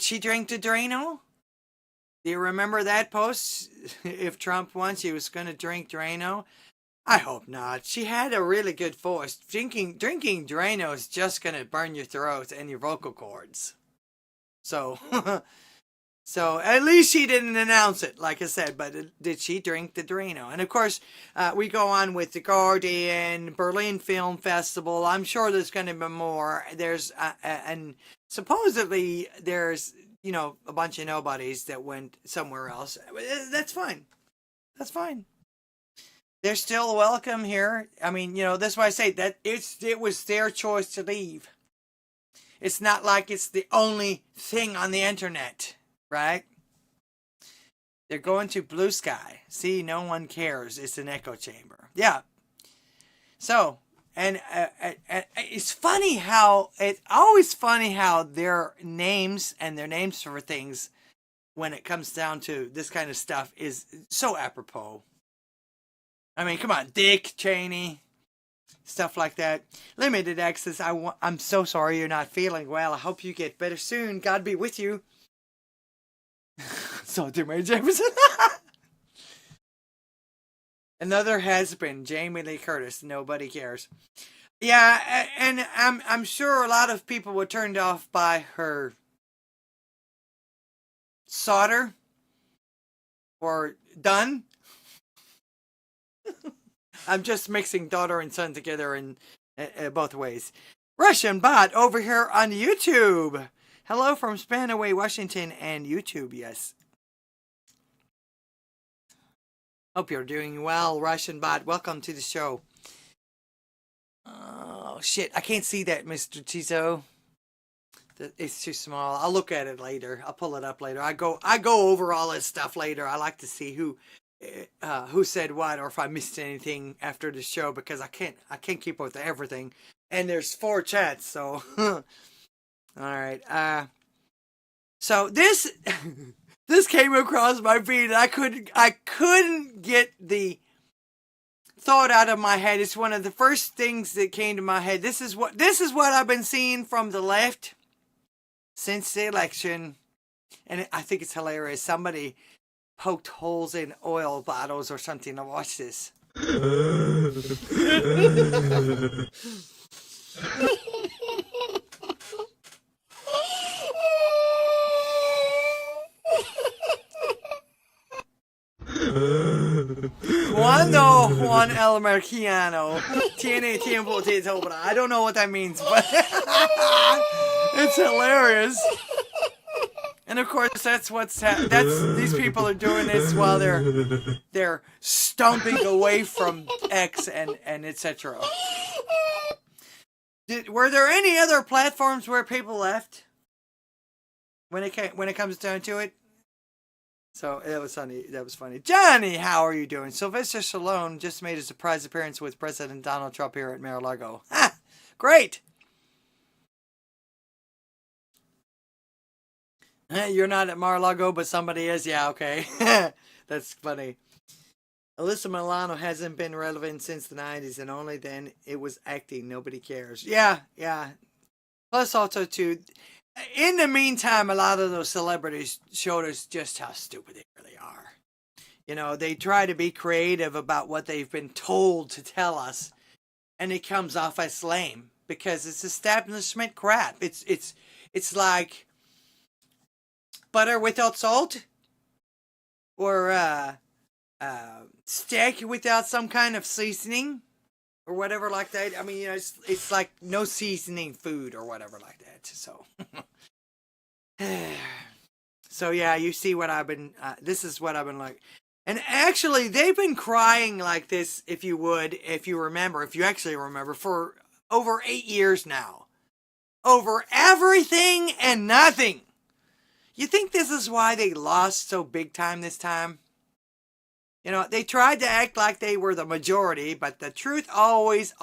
she drink the Drano? Do you remember that post? If Trump won, she was going to drink Drano. I hope not. She had a really good voice. Drinking Drano is just going to burn your throat and your vocal cords. So, so at least she didn't announce it, like I said. But did she drink the Drano? And of course, we go on with the Guardian, Berlin Film Festival. I'm sure there's going to be more. There's and supposedly there's, you know, a bunch of nobodies that went somewhere else. That's fine. That's fine. They're still welcome here. I mean, you know, that's why I say that it was their choice to leave. It's not like it's the only thing on the internet, right? They're going to Blue Sky. See, no one cares. It's an echo chamber. Yeah. So, and it's funny how, it's always funny how their names and their names for things, when it comes down to this kind of stuff, is so apropos. I mean, come on, Dick Cheney, stuff like that. Limited access. I'm so sorry you're not feeling well. I hope you get better soon. God be with you. So, Mary Jefferson. Another has been Jamie Lee Curtis. Nobody cares. Yeah, and I'm sure a lot of people were turned off by her solder or done. I'm just mixing daughter and son together in both ways. Russian bot over here on YouTube. Hello from Spanaway, Washington, and YouTube. Yes. Hope you're doing well, Russian bot. Welcome to the show. Oh shit! I can't see that, Mr. Tizo. It's too small. I'll look at it later. I'll pull it up later. I go over all this stuff later. I like to see who said what, or if I missed anything after the show, because I can't keep up with everything. And there's 4 chats, so all right. So this this came across my feed, and I couldn't get the thought out of my head. It's one of the first things that came to my head. This is what I've been seeing from the left since the election, and I think it's hilarious. Somebody poked holes in oil bottles or something. Now watch this. Cuando Juan el Merciano tiene tiempo de sobra. I don't know what that means, but it's hilarious. And of course, that's these people are doing this while they're stomping away from X and etc. Were there any other platforms where people left when it comes down to it? So that was funny. That was funny. Johnny, how are you doing? Sylvester Stallone just made a surprise appearance with President Donald Trump here at Mar-a-Lago. Ha! Great. You're not at Mar-a-Lago, but somebody is. Yeah, okay. That's funny. Alyssa Milano hasn't been relevant since the 90s, and only then it was acting. Nobody cares. Yeah, yeah. Plus, also, too, in the meantime, a lot of those celebrities showed us just how stupid they really are. You know, they try to be creative about what they've been told to tell us, and it comes off as lame because it's establishment crap. It's like butter without salt, or steak without some kind of seasoning, or whatever like that. I mean, you know, it's like no seasoning food or whatever like that. So, so yeah, you see what I've been. This is what I've been like. And actually, they've been crying like this, if you actually remember, for over 8 years now. Over everything and nothing. You think this is why they lost so big time this time? You know, they tried to act like they were the majority, but the truth always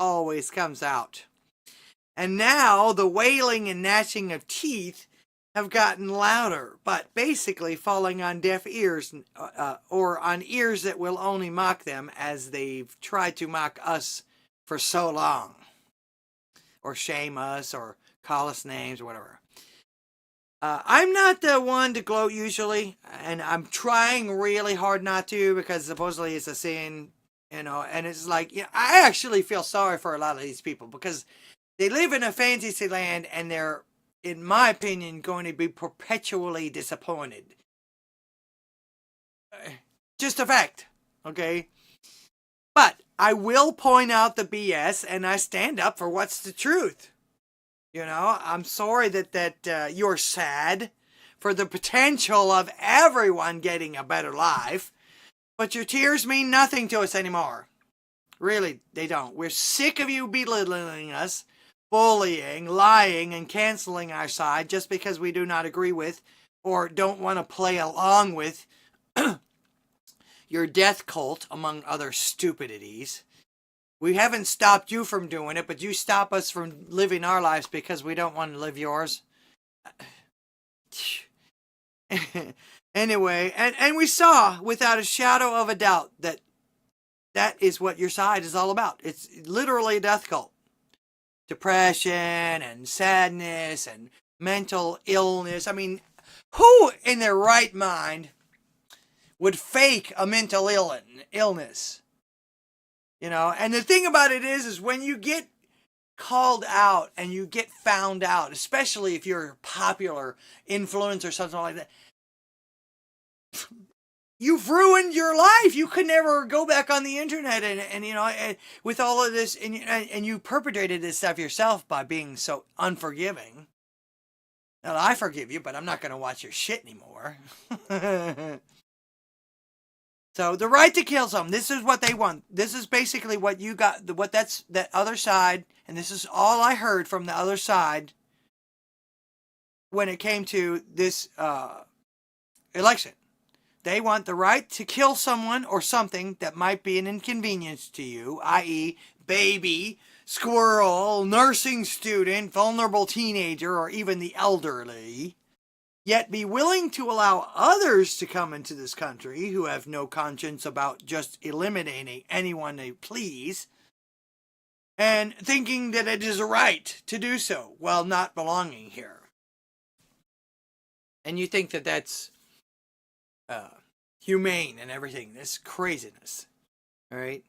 comes out. And now the wailing and gnashing of teeth have gotten louder, but basically falling on deaf ears, or on ears that will only mock them, as they've tried to mock us for so long, or shame us, or call us names, or whatever. I'm not the one to gloat usually, and I'm trying really hard not to, because supposedly it's a sin, you know, and it's like, you know, I actually feel sorry for a lot of these people, because they live in a fantasy land, and they're, in my opinion, going to be perpetually disappointed. Just a fact, okay? But I will point out the BS, and I stand up for what's the truth. You know, I'm sorry that you're sad for the potential of everyone getting a better life, but your tears mean nothing to us anymore. Really, they don't. We're sick of you belittling us, bullying, lying, and canceling our side just because we do not agree with or don't want to play along with your death cult, among other stupidities. We haven't stopped you from doing it, but you stop us from living our lives because we don't want to live yours. Anyway, and we saw without a shadow of a doubt that is what your side is all about. It's literally a death cult. Depression and sadness and mental illness. I mean, who in their right mind would fake a mental illness? You know, and the thing about it is when you get called out and you get found out, especially if you're a popular influencer or something like that, you've ruined your life. You could never go back on the internet and you know, with all of this, and you perpetrated this stuff yourself by being so unforgiving. Now, I forgive you, but I'm not going to watch your shit anymore. So the right to kill some, this is what they want. This is basically what you got, that other side, and this is all I heard from the other side when it came to this election. They want the right to kill someone or something that might be an inconvenience to you, i.e. baby, squirrel, nursing student, vulnerable teenager, or even the elderly. Yet be willing to allow others to come into this country who have no conscience about just eliminating anyone they please, and thinking that it is a right to do so while not belonging here. And you think that that's humane and everything, this craziness, all right?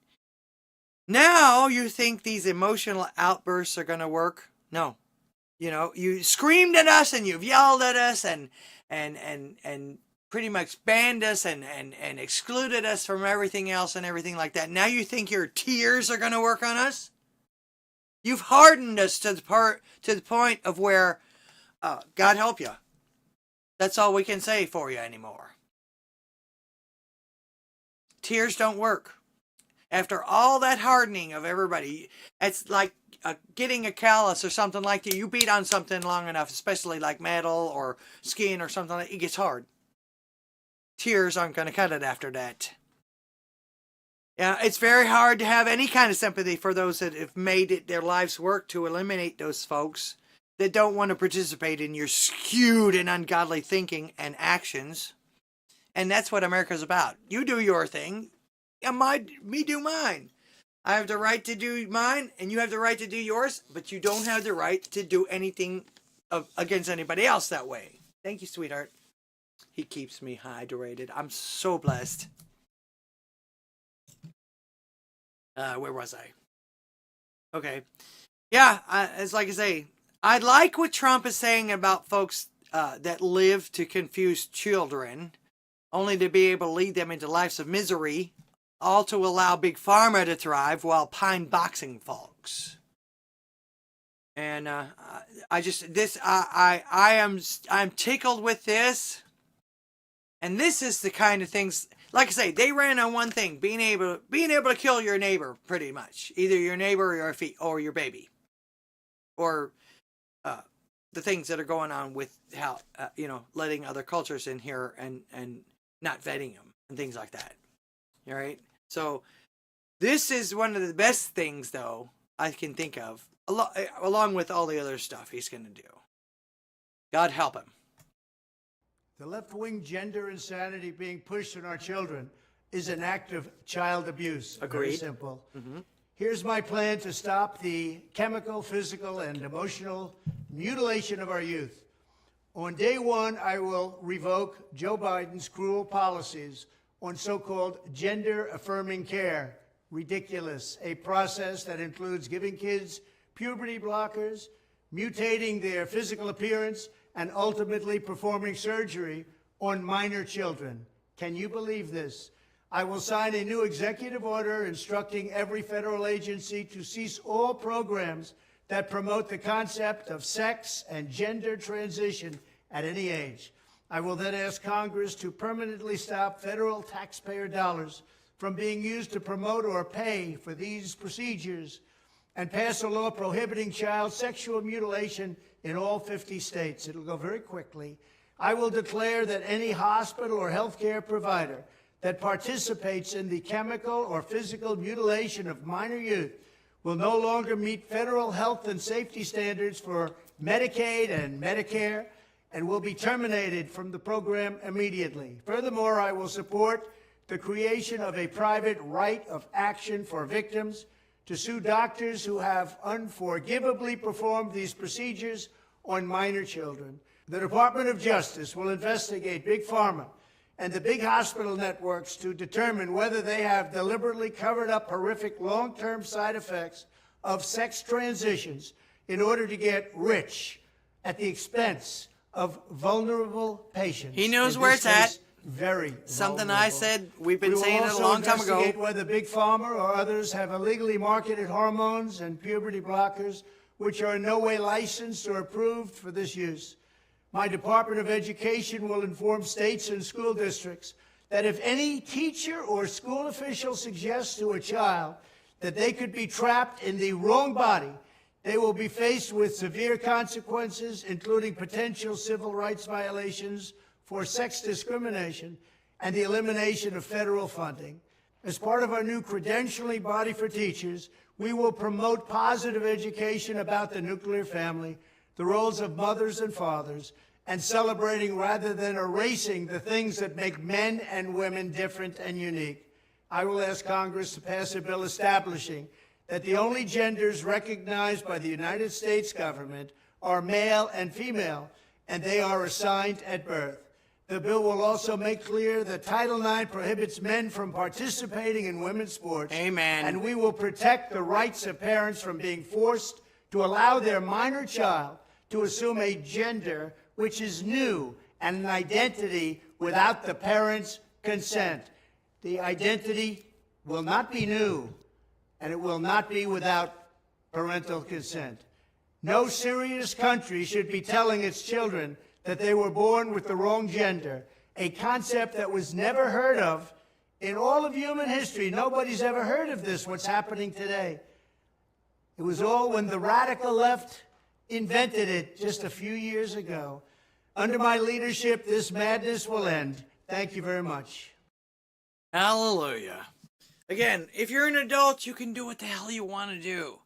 Now you think these emotional outbursts are going to work? No. You know, you screamed at us and you've yelled at us and pretty much banned us and excluded us from everything else and everything like that. Now you think your tears are going to work on us? You've hardened us to the point of where, God help you. That's all we can say for you anymore. Tears don't work. After all that hardening of everybody, it's like getting a callus or something like that. You beat on something long enough, especially like metal or skin or something like that, it gets hard. Tears aren't going to cut it after that. Yeah, it's very hard to have any kind of sympathy for those that have made it their life's work to eliminate those folks that don't want to participate in your skewed and ungodly thinking and actions. And that's what America's about. You do your thing. me do mine. I have the right to do mine, and you have the right to do yours, but you don't have the right to do anything against anybody else that way. Thank you, sweetheart. He keeps me hydrated. I'm so blessed. Where was I? Okay. Yeah, it's like I say, I like what Trump is saying about folks that live to confuse children, only to be able to lead them into lives of misery, all to allow Big Pharma to thrive while pine boxing folks. And I'm tickled with this. And this is the kind of things, like I say, they ran on one thing: being able to kill your neighbor, pretty much, either your neighbor or your baby, or the things that are going on with how letting other cultures in here and not vetting them and things like that. All right. So this is one of the best things, though, I can think of, along with all the other stuff he's going to do. God help him. The left-wing gender insanity being pushed on our children is an act of child abuse. Agreed. Very simple. Mm-hmm. Here's my plan to stop the chemical, physical, and emotional mutilation of our youth. On day one, I will revoke Joe Biden's cruel policies on so-called gender-affirming care. Ridiculous. A process that includes giving kids puberty blockers, mutating their physical appearance, and ultimately performing surgery on minor children. Can you believe this? I will sign a new executive order instructing every federal agency to cease all programs that promote the concept of sex and gender transition at any age. I will then ask Congress to permanently stop federal taxpayer dollars from being used to promote or pay for these procedures and pass a law prohibiting child sexual mutilation in all 50 states. It'll go very quickly. I will declare that any hospital or healthcare provider that participates in the chemical or physical mutilation of minor youth will no longer meet federal health and safety standards for Medicaid and Medicare and will be terminated from the program immediately. Furthermore, I will support the creation of a private right of action for victims to sue doctors who have unforgivably performed these procedures on minor children. The Department of Justice will investigate Big Pharma and the big hospital networks to determine whether they have deliberately covered up horrific long-term side effects of sex transitions in order to get rich at the expense of vulnerable patients. He knows where it's at. Very something vulnerable. I said, we've been saying it a long time ago. We will also investigate whether Big Pharma or others have illegally marketed hormones and puberty blockers which are in no way licensed or approved for this use. My Department of Education will inform states and school districts that if any teacher or school official suggests to a child that they could be trapped in the wrong body, they will be faced with severe consequences, including potential civil rights violations for sex discrimination and the elimination of federal funding. As part of our new credentialing body for teachers, we will promote positive education about the nuclear family, the roles of mothers and fathers, and celebrating rather than erasing the things that make men and women different and unique. I will ask Congress to pass a bill establishing that the only genders recognized by the United States government are male and female, and they are assigned at birth. The bill will also make clear that Title IX prohibits men from participating in women's sports. Amen. And we will protect the rights of parents from being forced to allow their minor child to assume a gender which is new and an identity without the parents' consent. The identity will not be new, and it will not be without parental consent. No serious country should be telling its children that they were born with the wrong gender, a concept that was never heard of in all of human history. Nobody's ever heard of this, what's happening today. It was all when the radical left invented it just a few years ago. Under my leadership, this madness will end. Thank you very much. Hallelujah. Again, if you're an adult, you can do what the hell you want to do.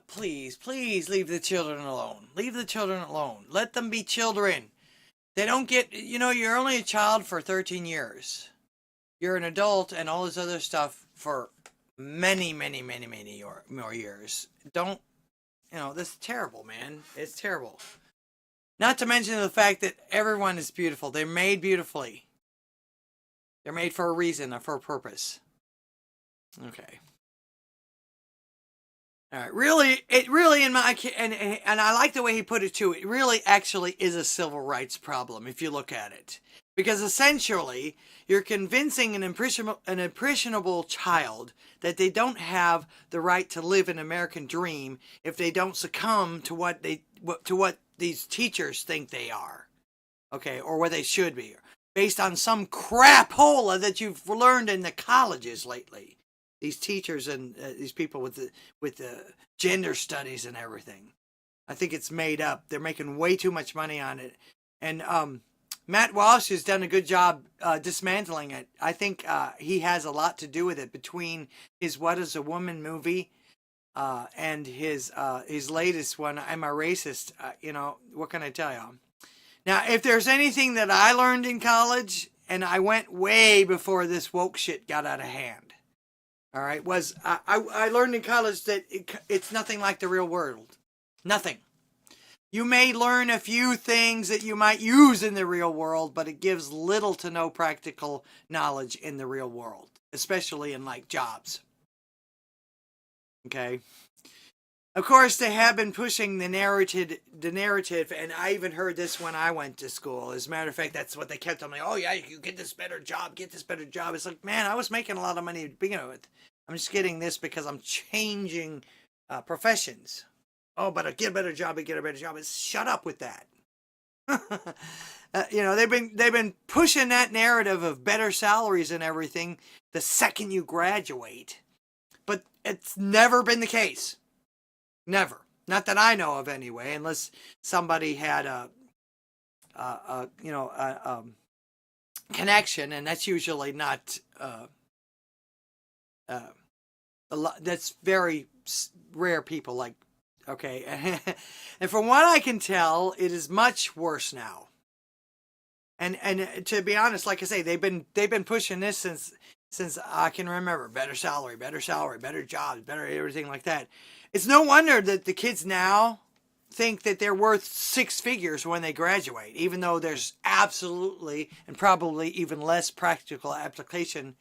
Please, please leave the children alone. Leave the children alone. Let them be children. They don't get, you're only a child for 13 years. you're an adult and all this other stuff for many more years. Don't, this is terrible, man. It's terrible. Not to mention the fact that everyone is beautiful. They're made beautifully. They're made for a reason or for a purpose. Okay. All right. Really, in my, and I like the way he put it too. It really actually is a civil rights problem if you look at it. Because essentially, you're convincing an impressionable child that they don't have the right to live an American dream if they don't succumb to what these teachers think they are, okay, or what they should be, based on some crapola that you've learned in the colleges lately. These teachers and these people with the gender studies and everything. I think it's made up. They're making way too much money on it, and Matt Walsh has done a good job dismantling it. I think he has a lot to do with it between his What Is a Woman movie and his latest one, I'm a Racist. What can I tell you? Now, if there's anything that I learned in college, and I went way before this woke shit got out of hand, all right, was I learned in college that it's nothing like the real world. Nothing. You may learn a few things that you might use in the real world, but it gives little to no practical knowledge in the real world, especially in like jobs. Okay. Of course, they have been pushing the narrative, and I even heard this when I went to school. As a matter of fact, that's what they kept telling me. Oh yeah, you get this better job, It's like, man, I was making a lot of money to begin with. I'm just getting this because I'm changing professions. Oh, but get a better job. Shut up with that. They've been pushing that narrative of better salaries and everything the second you graduate, but it's never been the case. Never, not that I know of anyway, unless somebody had a connection, and that's usually not a lot. That's very rare people like. Okay, and from what I can tell, it is much worse now. And to be honest, like I say, they've been pushing this since I can remember. Better salary, better jobs, better everything like that. It's no wonder that the kids now think that they're worth six figures when they graduate, even though there's absolutely and probably even less practical application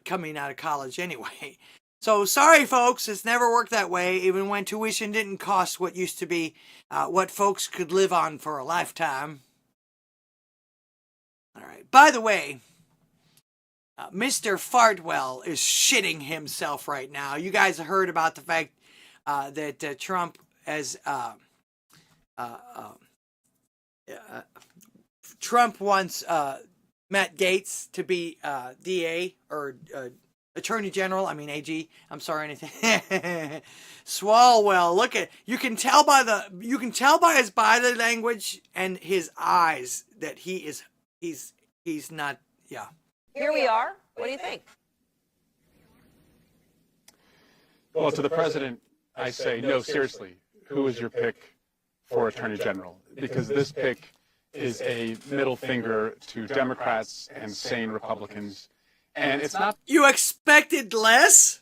coming out of college anyway. So sorry, folks, it's never worked that way, even when tuition didn't cost what used to be what folks could live on for a lifetime. All right. By the way, Mr. Fartwell is shitting himself right now. You guys have heard about the fact that Trump has Trump wants Matt Gaetz to be DA or Attorney General, AG. I'm sorry, anything. Swalwell, look at you can tell by his body language and his eyes that he's not. Yeah. Here we are. What do you think? Well, to the president, I say no. Seriously, who is your pick for Attorney General? Because this pick is a middle finger to Democrats and sane Republicans. And it's not. You expected less?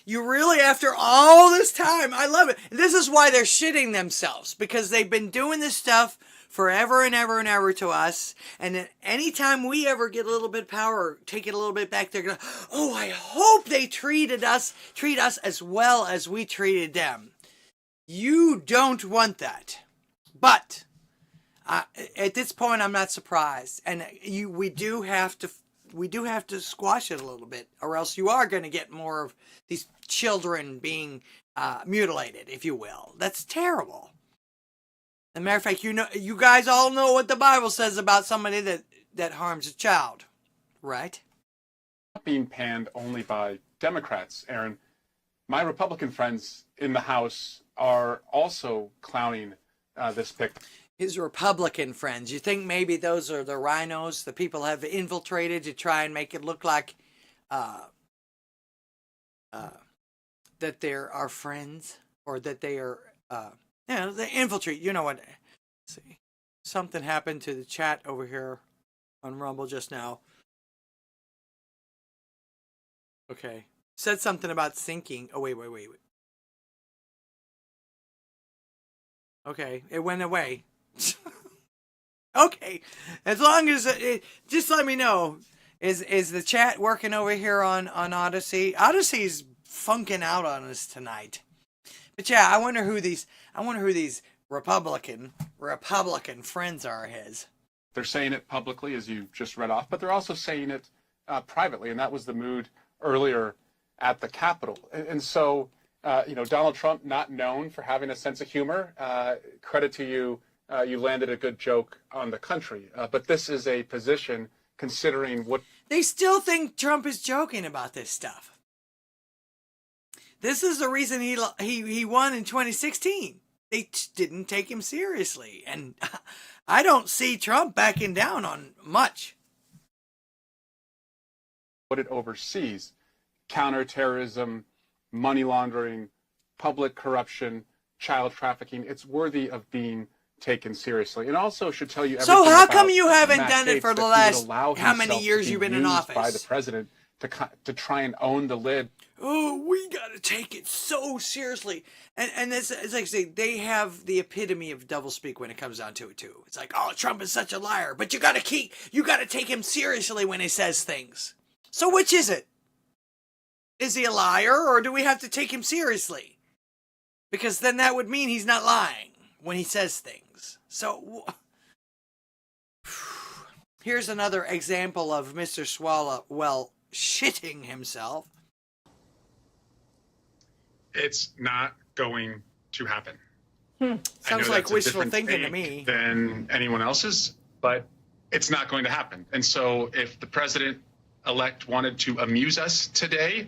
You really, after all this time, I love it. This is why they're shitting themselves, because they've been doing this stuff forever and ever and ever to us. And anytime we ever get a little bit of power, or take it a little bit back, they're going to, oh, I hope they treat us as well as we treated them. You don't want that. But at this point, I'm not surprised. And we do have to squash it a little bit, or else you are going to get more of these children being mutilated, if you will. That's terrible. As a matter of fact, you guys all know what the Bible says about somebody that harms a child, right? Not being panned only by Democrats, Aaron. My Republican friends in the House are also clowning this pick. His Republican friends. You think maybe those are the rhinos the people have infiltrated to try and make it look like that they're our friends, or that they are, they infiltrate. You know what? Let's see. Something happened to the chat over here on Rumble just now. Okay. Said something about sinking. Oh, wait. Okay. It went away. Okay. As long as just let me know. Is the chat working over here on Odysee? Odyssee's funking out on us tonight. But yeah, I wonder who these Republican friends are of his. They're saying it publicly, as you just read off, but they're also saying it privately, and that was the mood earlier at the Capitol. And so, Donald Trump, not known for having a sense of humor, credit to you, you landed a good joke on the country. But this is a position considering what... They still think Trump is joking about this stuff. This is the reason he won in 2016. They didn't take him seriously. And I don't see Trump backing down on much. What it oversees: counterterrorism, money laundering, public corruption, child trafficking. It's worthy of being taken seriously. And also should tell you everything. So how come about you haven't Matt done it Gaetz for the that last he would allow how many himself years to be you've been in used office? by the president to try and own the lid? Oh, we gotta take it so seriously. And it's like I say, they have the epitome of doublespeak when it comes down to it too. It's like, oh, Trump is such a liar, but you gotta take him seriously when he says things. So which is it? Is he a liar, or do we have to take him seriously? Because then that would mean he's not lying when he says things. So here's another example of Mr. Swalwell shitting himself. It's not going to happen. Sounds like wishful thinking to me. Than anyone else's, but it's not going to happen. And so if the president-elect wanted to amuse us today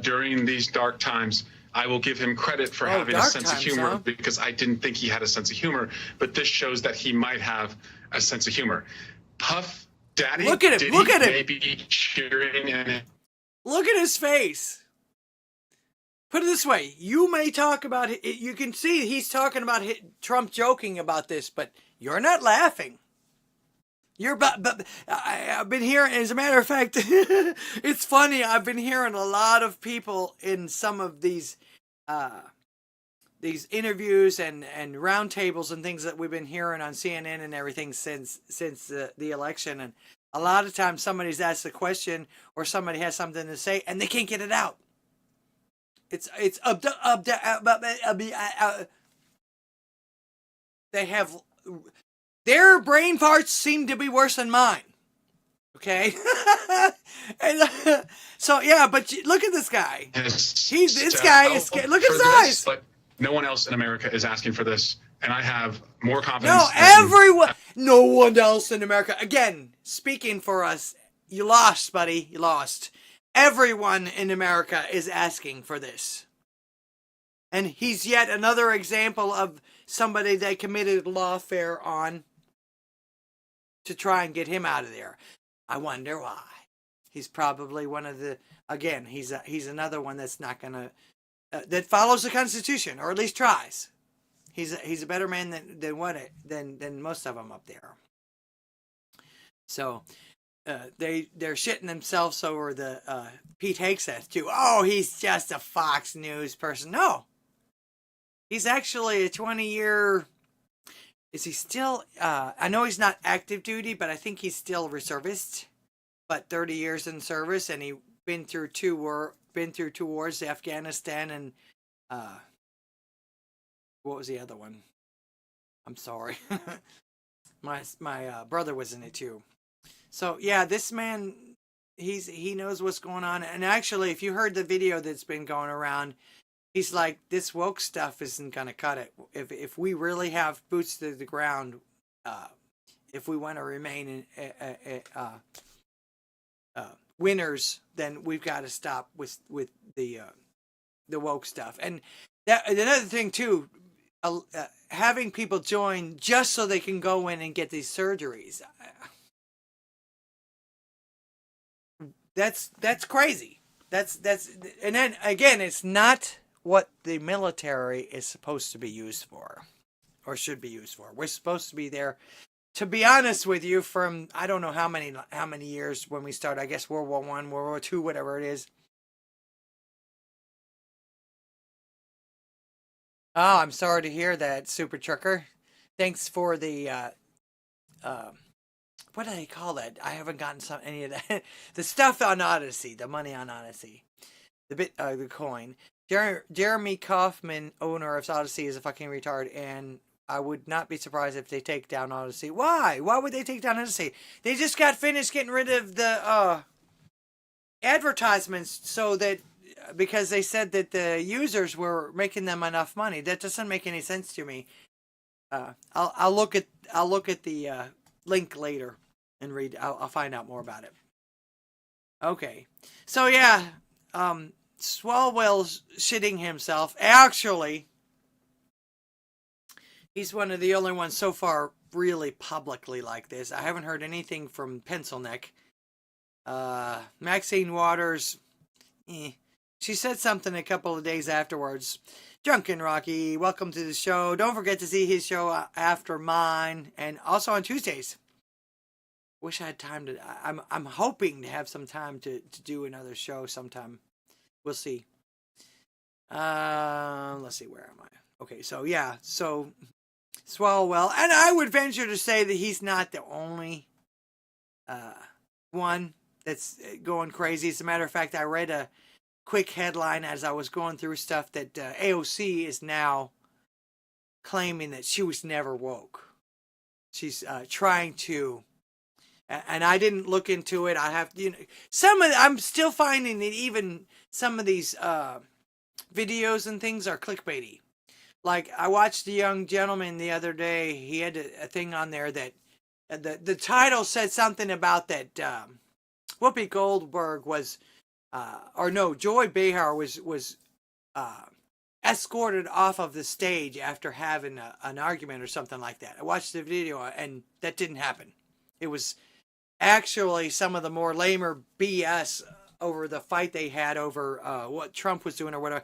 during these dark times, I will give him credit for having a sense of humor, because I didn't think he had a sense of humor, but this shows that he might have a sense of humor. Puff Daddy, look at him, look at him. Maybe cheering and look at his face. Put it this way, you may talk about it, you can see he's talking about Trump joking about this, but you're not laughing. But I've been hearing, as a matter of fact, it's funny, I've been hearing a lot of people in some of these interviews and roundtables and things that we've been hearing on CNN and everything since the election, and a lot of times somebody's asked a question or somebody has something to say and they can't get it out. They have, their brain farts seem to be worse than mine. Okay? And, so yeah, but look at this guy. This guy is scared. Look at his eyes. But no one else in America is asking for this, and I have more confidence. No, everyone. No one else in America. Again, speaking for us, you lost, buddy. You lost. Everyone in America is asking for this. And he's yet another example of somebody they committed lawfare on to try and get him out of there. I wonder why. He's probably one of the, again, he's another one that's not going to, that follows the Constitution, or at least tries. He's a better man than most of them up there. So, they're shitting themselves over the Pete Hegseth too. Oh, he's just a Fox News person. No, he's actually a 20-year. Is he still? I know he's not active duty, but I think he's still reservist. But 30 years in service, and he been through two wars, Afghanistan and what was the other one? I'm sorry, my brother was in it too. So yeah, this man, he knows what's going on. And actually, if you heard the video that's been going around, he's like, this woke stuff isn't gonna cut it. If we really have boots to the ground, if we want to remain winners, then we've got to stop with the woke stuff. And that another thing too, having people join just so they can go in and get these surgeries. That's crazy. That's and then again, it's not what the military is supposed to be used for, or should be used for. We're supposed to be there, to be honest with you, from I don't know how many years when we started. I guess World War I, World War II, whatever it is. Oh, I'm sorry to hear that, Super Trucker. Thanks for the what do they call that? I haven't gotten any of that. The stuff on Odysee, the money on Odysee, the coin. Jeremy Kaufman, owner of Odysee, is a fucking retard, and I would not be surprised if they take down Odysee. Why? Why would they take down Odysee? They just got finished getting rid of the advertisements, so that because they said that the users were making them enough money. That doesn't make any sense to me. I'll look at the link later and read. I'll find out more about it. Okay, so yeah, Swalwell's shitting himself. Actually, he's one of the only ones so far really publicly like this. I haven't heard anything from Pencil Neck. Maxine Waters, she said something a couple of days afterwards. Drunken Rocky, welcome to the show. Don't forget to see his show after mine, and also on Tuesdays. Wish I had time to. I'm hoping to have some time to do another show sometime. We'll see. Let's see, where am I? Okay, so yeah, so Swalwell, and I would venture to say that he's not the only one that's going crazy. As a matter of fact, I read a quick headline as I was going through stuff that AOC is now claiming that she was never woke. She's trying to, and I didn't look into it. I have, I'm still finding that even some of these videos and things are clickbaity. Like, I watched a young gentleman the other day. He had a thing on there that the title said something about that Whoopi Goldberg was, Joy Behar was escorted off of the stage after having an argument or something like that. I watched the video, and that didn't happen. It was actually some of the more lamer BS over the fight they had over what Trump was doing or whatever.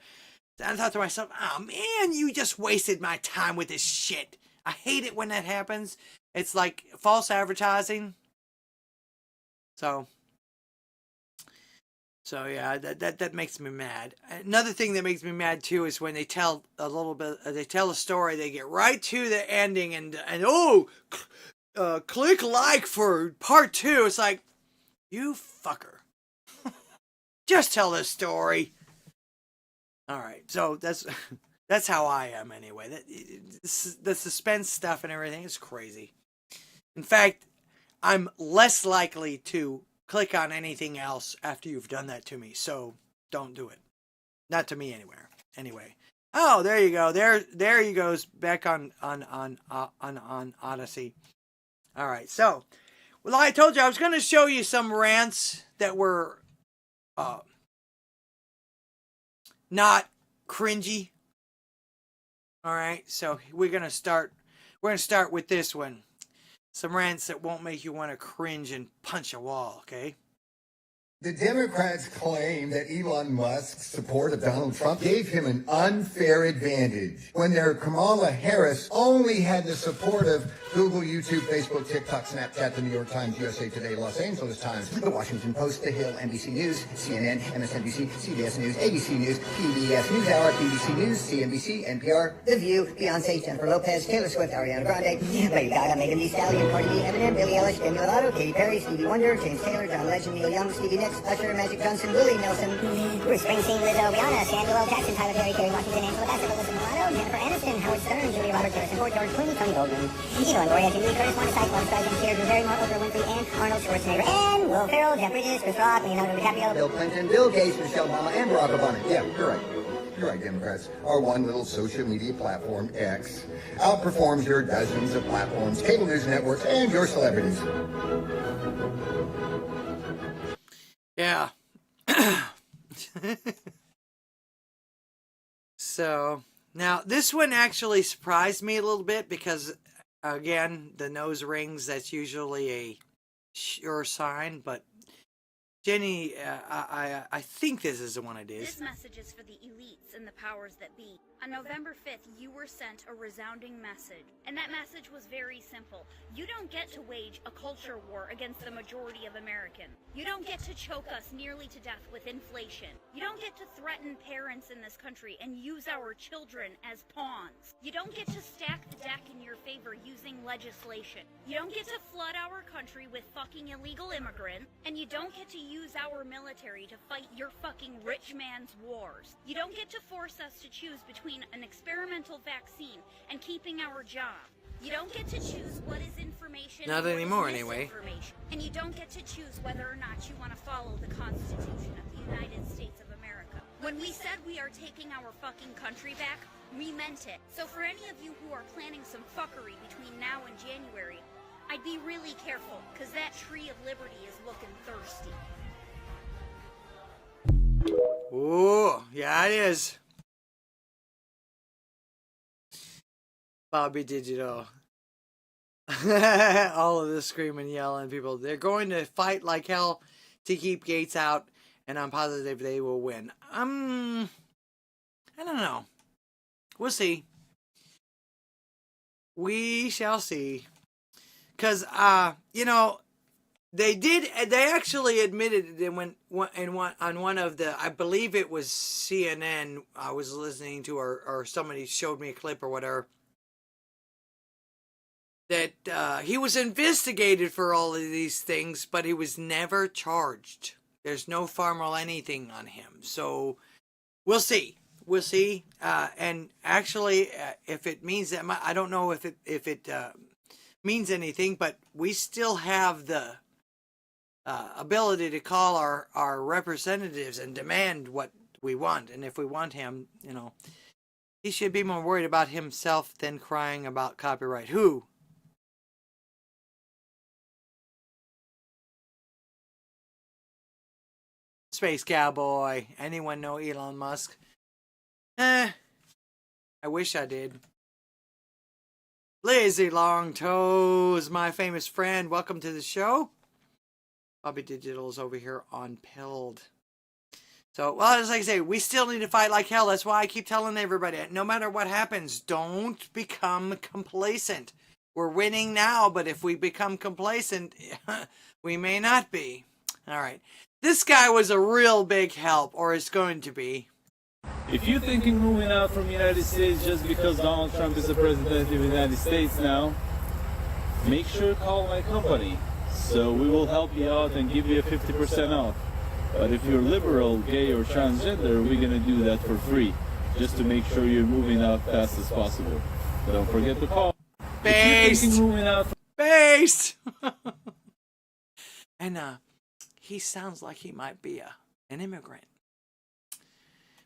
I thought to myself, oh man, you just wasted my time with this shit. I hate it when that happens. It's like false advertising. So yeah, that makes me mad. Another thing that makes me mad too is when they tell a story, they get right to the ending and click like for part 2. It's like, you fucker. Just tell the story. All right, so that's how I am anyway. The suspense stuff and everything is crazy. In fact, I'm less likely to click on anything else after you've done that to me. So don't do it. Not to me anywhere. Anyway. Oh, there you go. There he goes back on Odysee. All right. So, well, I told you I was going to show you some rants that were not cringy. All right. So we're going to start with this one. Some rants that won't make you want to cringe and punch a wall, okay? The Democrats claim that Elon Musk's support of Donald Trump gave him an unfair advantage when their Kamala Harris only had the support of Google, YouTube, Facebook, TikTok, Snapchat, the New York Times, USA Today, Los Angeles Times, the Washington Post, The Hill, NBC News, CNN, MSNBC, CBS News, ABC News, PBS NewsHour, BBC News, CNBC, NPR, The View, Beyonce, Jennifer Lopez, Taylor Swift, Ariana Grande, Lady Gaga, Megan Thee Stallion, Cardi B, Eminem, Billie Eilish, Demi Lovato, Katy Perry, Stevie Wonder, James Taylor, John Legend, Neil Young, Stevie Nicks, Usher, Magic Johnson, Willie Nelson, Bruce Springsteen, Lizzo, Rihanna, Samuel Jackson, Tyler Perry, Kerry Washington, Angela Bassett, Alyssa Milano, Jennifer Aniston, Howard Stern, Julia Roberts, Harrison Ford, George Clooney, Tony Goldwyn, Eva Longoria, Jimmy Lee Curtis, Wanda Sykes, Wanda Streisand, Cher, Drew Barrymore, Oprah Winfrey, and Arnold Schwarzenegger, and Will Ferrell, Jeff Bridges, Chris Rock, Leonardo DiCaprio, Bill Clinton, Bill Gates, Michelle Obama, and Barack Obama. Yeah, you're right. You're right, Democrats. Our one little social media platform, X, outperforms your dozens of platforms, cable news networks, and your celebrities. Yeah. So, now this one actually surprised me a little bit because, again, the nose rings, that's usually a sure sign, but Jenny, I think this is the one it is. This message is for the elites and the powers that be. On November 5th, you were sent a resounding message. And that message was very simple. You don't get to wage a culture war against the majority of Americans. You don't get to choke us nearly to death with inflation. You don't get to threaten parents in this country and use our children as pawns. You don't get to stack the deck in your favor using legislation. You don't get to flood our country with fucking illegal immigrants. And you don't get to use our military to fight your fucking rich man's wars. You don't get to force us to choose between an experimental vaccine and keeping our job. You don't get to choose what is information. Not and what anymore, is anyway. misinformation. And you don't get to choose whether or not you want to follow the Constitution of the United States of America. When we said we are taking our fucking country back, we meant it. So for any of you who are planning some fuckery between now and January, I'd be really careful, because that tree of liberty is looking thirsty. Ooh, yeah, it is. Bobby Digital. All of this screaming, yelling, people. They're going to fight like hell to keep Gates out, and I'm positive they will win. I don't know. We'll see. We shall see. Because, they actually admitted it on one of the, I believe it was CNN I was listening to, or somebody showed me a clip or whatever, that he was investigated for all of these things, but he was never charged. There's no formal anything on him. So we'll see. We'll see. And actually, if it means that, I don't know if it means anything, but we still have the ability to call our representatives and demand what we want. And if we want him, he should be more worried about himself than crying about copyright. Who? Space Cowboy. Anyone know Elon Musk? I wish I did. Lizzie Longtoes, my famous friend. Welcome to the show. Bobby Digital's over here on Pilled. So, well, as I say, we still need to fight like hell. That's why I keep telling everybody, no matter what happens, don't become complacent. We're winning now, but if we become complacent, we may not be. All right. This guy was a real big help, or is going to be. If you're thinking moving out from the United States just because Donald Trump is the president of the United States now, make sure to call my company. So we will help you out and give you a 50% off. But if you're liberal, gay, or transgender, we're going to do that for free, just to make sure you're moving out fast as possible. But don't forget to call. Based! If you're thinking moving out Based! And he sounds like he might be an immigrant.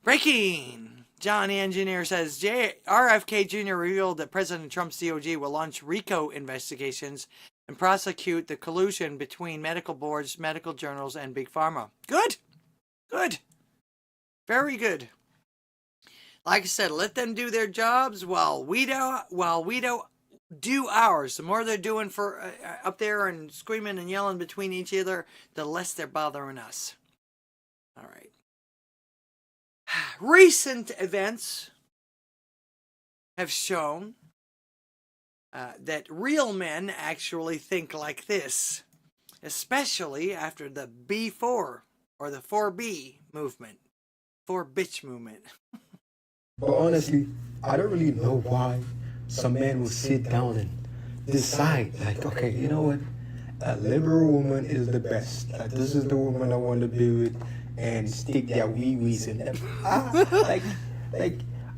Breaking! Johnny Engineer says, RFK Jr. revealed that President Trump's DOJ will launch RICO investigations and prosecute the collusion between medical boards, medical journals, and Big Pharma. Good. Good. Very good. Like I said, let them do their jobs while we do ours. The more they're doing for up there and screaming and yelling between each other, the less they're bothering us. All right. Recent events have shown that real men actually think like this, especially after the B4 or the 4B movement, 4-bitch movement. But honestly, I don't really know why some men will sit down and decide, like, okay, you know what? A liberal woman is the best. Like, this is the woman I want to be with, and stick their wee-wees in them. Like,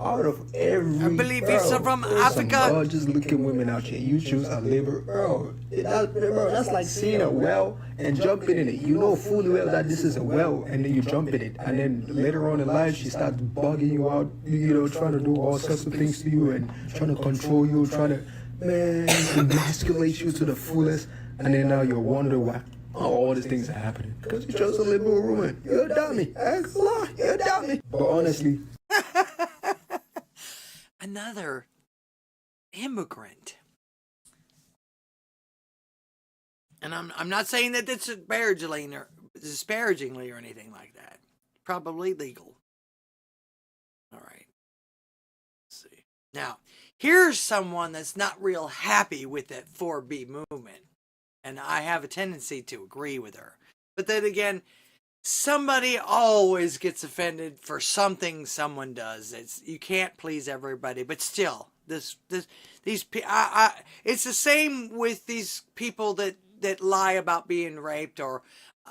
out of every... I believe he's from Africa. Some gorgeous-looking women out here. You choose a liberal... Bro, that's like seeing a well and jumping in it. You know fully well that this is a well, and then you jump in it. And then later on in life, she starts bugging you out, trying to do all sorts of things to you and trying to control you, trying to, emasculate you to the fullest. And then now you're wondering why all these things are happening. Because you chose a liberal woman. You're a dummy. You're a dummy. But honestly... Another immigrant. And I'm not saying that it's disparaging disparagingly or anything like that. Probably legal. All right. Let's see. Now, here's someone that's not real happy with that 4B movement. And I have a tendency to agree with her. But then again, somebody always gets offended for something someone does. You can't please everybody, but still, it's the same with these people that lie about being raped or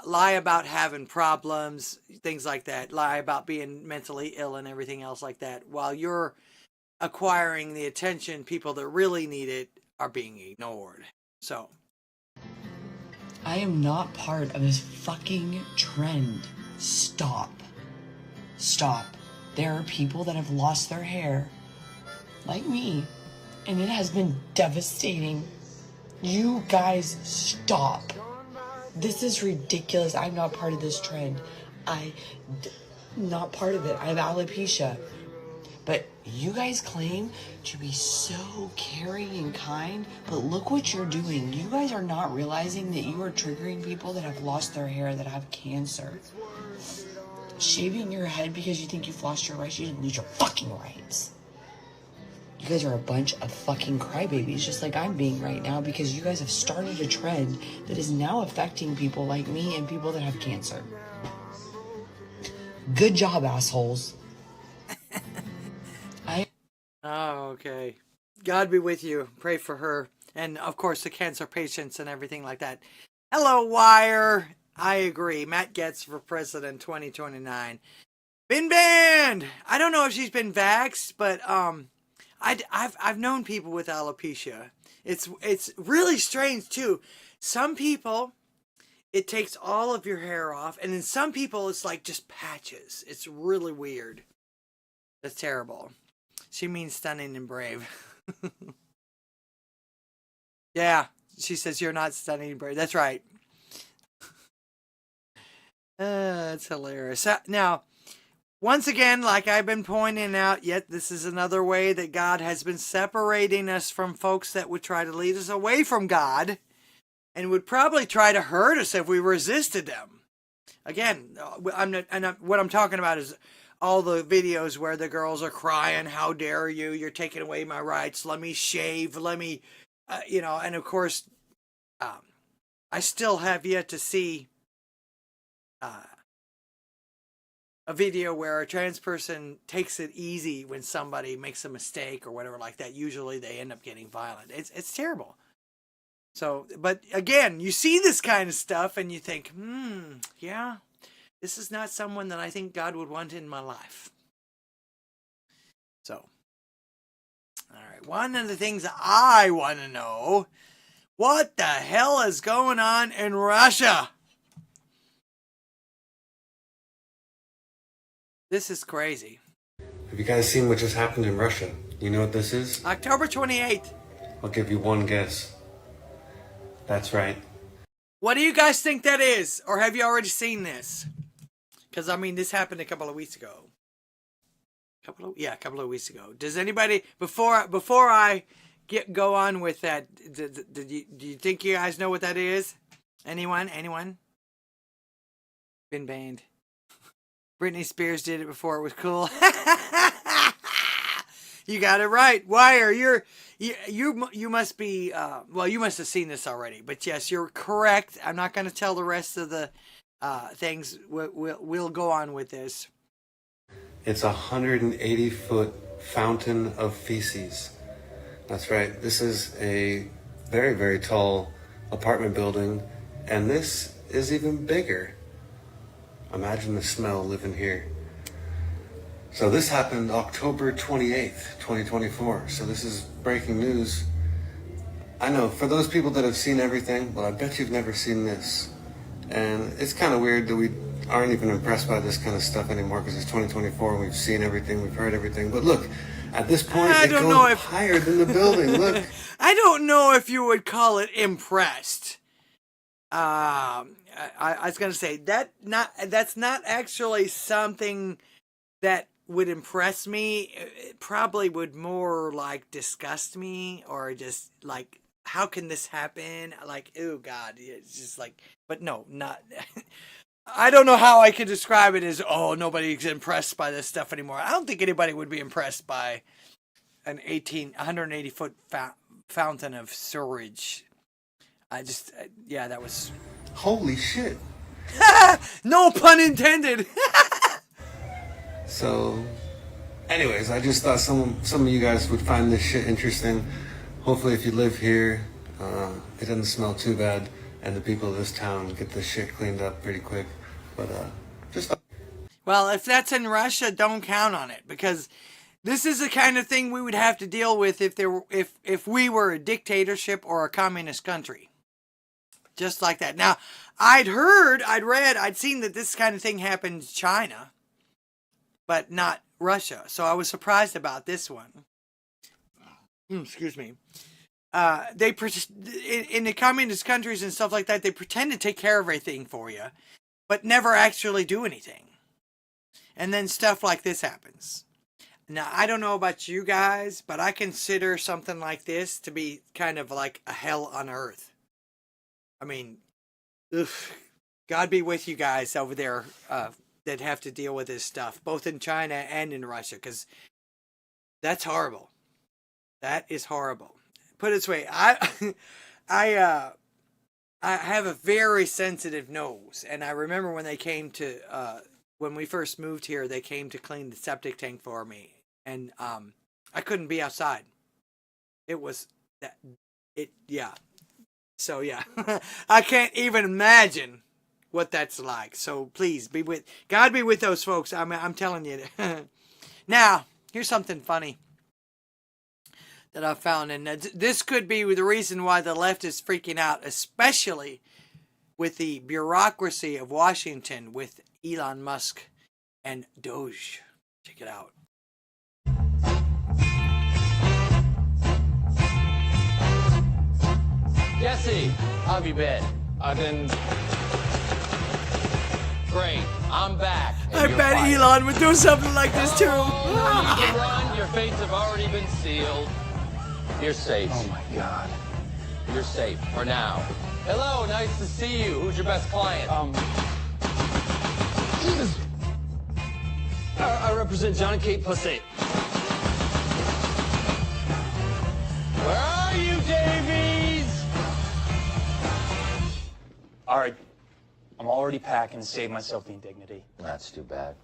lie about having problems, things like that, lie about being mentally ill and everything else like that. While you're acquiring the attention, people that really need it are being ignored. So I am not part of this fucking trend. Stop. Stop. There are people that have lost their hair, like me, and it has been devastating. You guys stop. This is ridiculous. I'm not part of this trend. Not part of it. I have alopecia. But you guys claim to be so caring and kind, but look what you're doing. You guys are not realizing that you are triggering people that have lost their hair, that have cancer. Shaving your head because you think you've lost your rights, you didn't lose your fucking rights. You guys are a bunch of fucking crybabies, just like I'm being right now, because you guys have started a trend that is now affecting people like me and people that have cancer. Good job, assholes. Oh, okay. God be with you. Pray for her. And, of course, the cancer patients and everything like that. Hello, Wire. I agree. Matt Getz for president 2029. Been banned. I don't know if she's been vaxxed, but I've known people with alopecia. It's really strange, too. Some people, it takes all of your hair off. And in some people, it's like just patches. It's really weird. That's terrible. She means stunning and brave. Yeah, she says you're not stunning and brave. That's right. That's hilarious. Now, once again, like I've been pointing out, yet this is another way that God has been separating us from folks that would try to lead us away from God and would probably try to hurt us if we resisted them. Again, what I'm talking about is all the videos where the girls are crying, how dare you, you're taking away my rights, let me shave, let me, and of course, I still have yet to see a video where a trans person takes it easy when somebody makes a mistake or whatever like that. Usually they end up getting violent. It's terrible. So, but again, you see this kind of stuff and you think, yeah, this is not someone that I think God would want in my life. So, all right. One of the things I want to know, what the hell is going on in Russia? This is crazy. Have you guys seen what just happened in Russia? You know what this is? October 28th. I'll give you one guess. That's right. What do you guys think that is? Or have you already seen this? Because, I mean, this happened a couple of weeks ago. A couple of weeks ago. Does anybody, before I go on with that, do you think you guys know what that is? Anyone? Been banned. Britney Spears did it before it was cool. You got it right. Wire, you must be, you must have seen this already. But yes, you're correct. I'm not going to tell the rest of the things. We'll go on with this. It's a 180-foot fountain of feces. That's right. This is a very, very tall apartment building, and this is even bigger. Imagine the smell living here. So this happened October 28th, 2024. So this is breaking news. I know, for those people that have seen everything, well, I bet you've never seen this. And it's kind of weird that we aren't even impressed by this kind of stuff anymore because it's 2024 and we've seen everything, we've heard everything. But look, at this point, it goes higher than the building. Look. I don't know if you would call it impressed. I was going to say that's not actually something that would impress me. It probably would more like disgust me or just like, how can this happen? Like, oh God, it's just like, but no, not. I don't know how I could describe it as, oh, nobody's impressed by this stuff anymore. I don't think anybody would be impressed by an 180-foot fountain of sewage. Yeah, that was... Holy shit. No pun intended. So, anyways, I just thought some of you guys would find this shit interesting. Hopefully, if you live here, it doesn't smell too bad, and the people of this town get this shit cleaned up pretty quick. But just... Well, if that's in Russia, don't count on it, because this is the kind of thing we would have to deal with if we were a dictatorship or a communist country. Just like that. Now, I'd seen that this kind of thing happened in China, but not Russia. So I was surprised about this one. Excuse me. In the communist countries and stuff like that, they pretend to take care of everything for you, but never actually do anything. And then stuff like this happens. Now, I don't know about you guys, but I consider something like this to be kind of like a hell on earth. I mean, God be with you guys over there that have to deal with this stuff, both in China and in Russia, because that's horrible. That is horrible. Put it this way, I have a very sensitive nose, and I remember when they came to when we first moved here, they came to clean the septic tank for me, and I couldn't be outside. It was yeah. So yeah, I can't even imagine what that's like. So please God be with those folks. I'm telling you. Now, here's something funny that I found, and this could be the reason why the left is freaking out, especially with the bureaucracy of Washington with Elon Musk and Doge. Check it out. Jesse, how have you been? I've been great. I'm back. I bet Elon would do something like this too. You can run. Your fates have already been sealed. You're safe. Oh my God. You're safe for now. Hello, nice to see you. Who's your best client? I represent John and Kate Pussy. Where are you, Davies? All right, I'm already packing to save myself the indignity. That's too bad.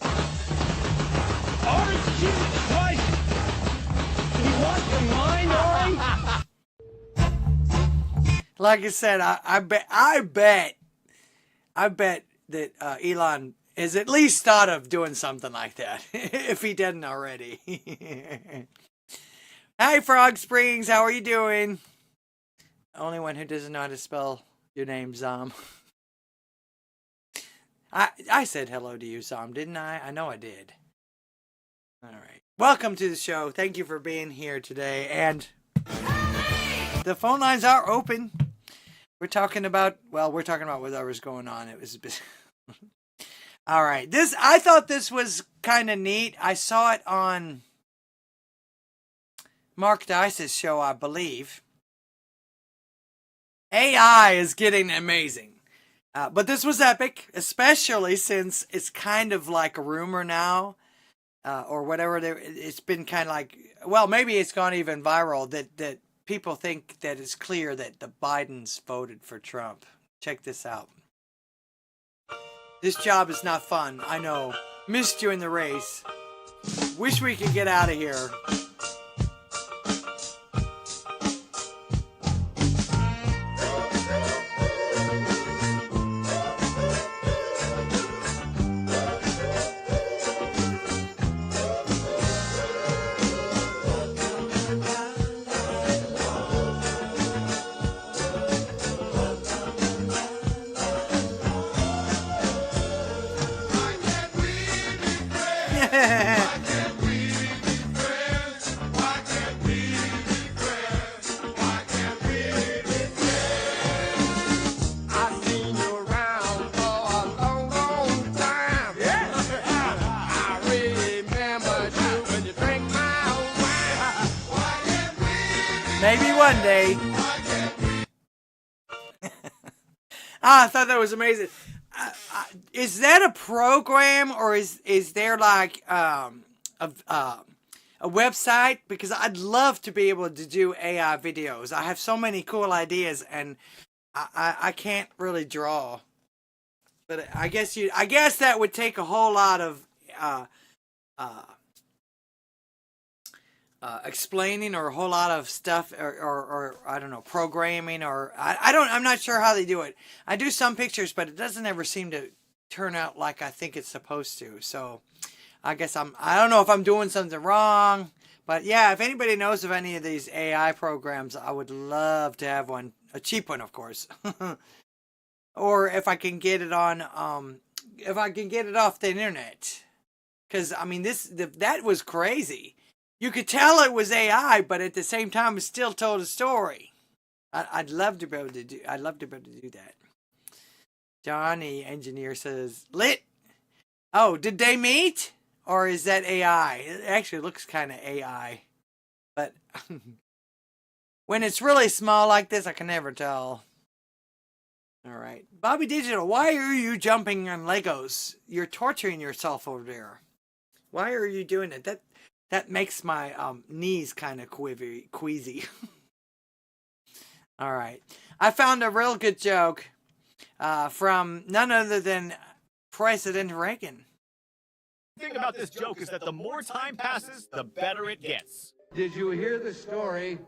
Oh, Jesus Christ! You lost your mind, Ori? Like I said, I bet that Elon has at least thought of doing something like that, if he didn't already. Hi, Frog Springs, how are you doing? Only one who doesn't know how to spell your name, Zom. I said hello to you, Zom, didn't I? I know I did. All right. Welcome to the show. Thank you for being here today. And the phone lines are open. We're talking about whatever's going on. It was a bit... All right. I thought this was kind of neat. I saw it on Mark Dice's show, I believe. AI is getting amazing. But this was epic, especially since it's kind of like a rumor now, or whatever. It's been kind of like, well, maybe it's gone even viral that people think that it's clear that the Bidens voted for Trump. Check this out. This job is not fun, I know. Missed you in the race. Wish we could get out of here. Maybe one day. I thought that was amazing. is that a program, or is there like a website? Because I'd love to be able to do AI videos. I have so many cool ideas, and I can't really draw. But I guess that would take a whole lot of explaining, or a whole lot of stuff, or I don't know, programming, or I'm not sure how they do it. I do some pictures, but it doesn't ever seem to turn out like I think it's supposed to. So I guess I don't know if I'm doing something wrong, but yeah, if anybody knows of any of these AI programs, I would love to have one, a cheap one, of course. Or if I can get it on, if I can get it off the internet. Because, I mean, that was crazy. You could tell it was AI, but at the same time, it still told a story. I'd love to be able to do that. Johnny Engineer says, lit. Oh, did they meet? Or is that AI? It actually looks kind of AI. But when it's really small like this, I can never tell. All right. Bobby Digital, why are you jumping on Legos? You're torturing yourself over there. Why are you doing it? That makes my knees kind of queasy. All right. I found a real good joke from none other than President Reagan. The thing about this joke is that the more time passes, the better it gets. Did you hear the story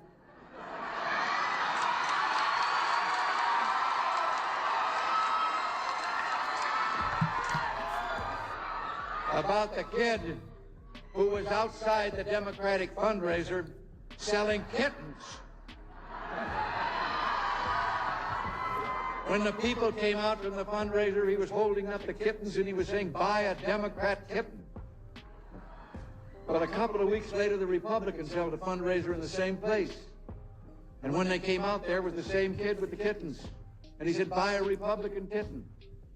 about the kid who was outside the Democratic fundraiser selling kittens? When the people came out from the fundraiser, he was holding up the kittens and he was saying, "Buy a Democrat kitten." But a couple of weeks later, the Republicans held a fundraiser in the same place. And when they came out, there was the same kid with the kittens. And he said, "Buy a Republican kitten."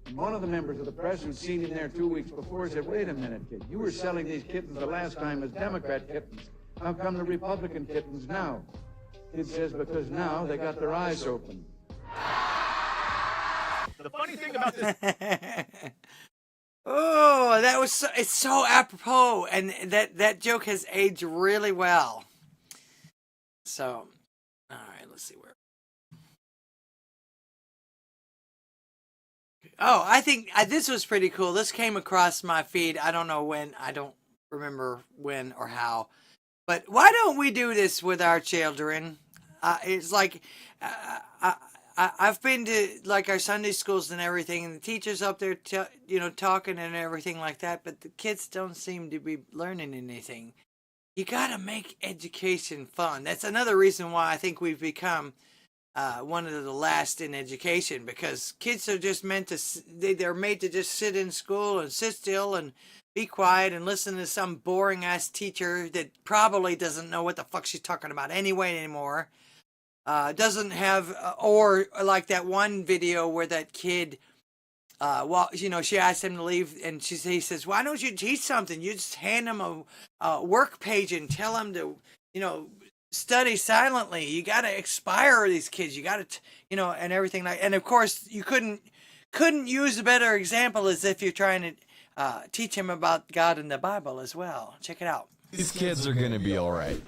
And one of the members of the press who'd seen him there 2 weeks before said, "Wait a minute, kid. You were selling these kittens the last time as Democrat kittens. How come the Republican kittens now?" Kid says, "Because now they got their eyes open." The funny thing about this... Oh, it's so apropos, and that joke has aged really well. So, all right, let's see where. Oh, I think this was pretty cool. This came across my feed. I don't know when. I don't remember when or how. But why don't we do this with our children? It's like I've been to like our Sunday schools and everything, and the teachers up there, talking and everything like that. But the kids don't seem to be learning anything. You gotta make education fun. That's another reason why I think we've become one of the last in education, because kids are just they're made to just sit in school and sit still and be quiet and listen to some boring ass teacher that probably doesn't know what the fuck she's talking about anymore. Doesn't have, or like that one video where that kid, she asked him to leave, and he says, "Why don't you teach something? You just hand him a work page and tell him to, study silently. You got to inspire these kids. You got to, and everything like." And of course, you couldn't use a better example as if you're trying to teach him about God and the Bible as well. Check it out. These kids are gonna be all right.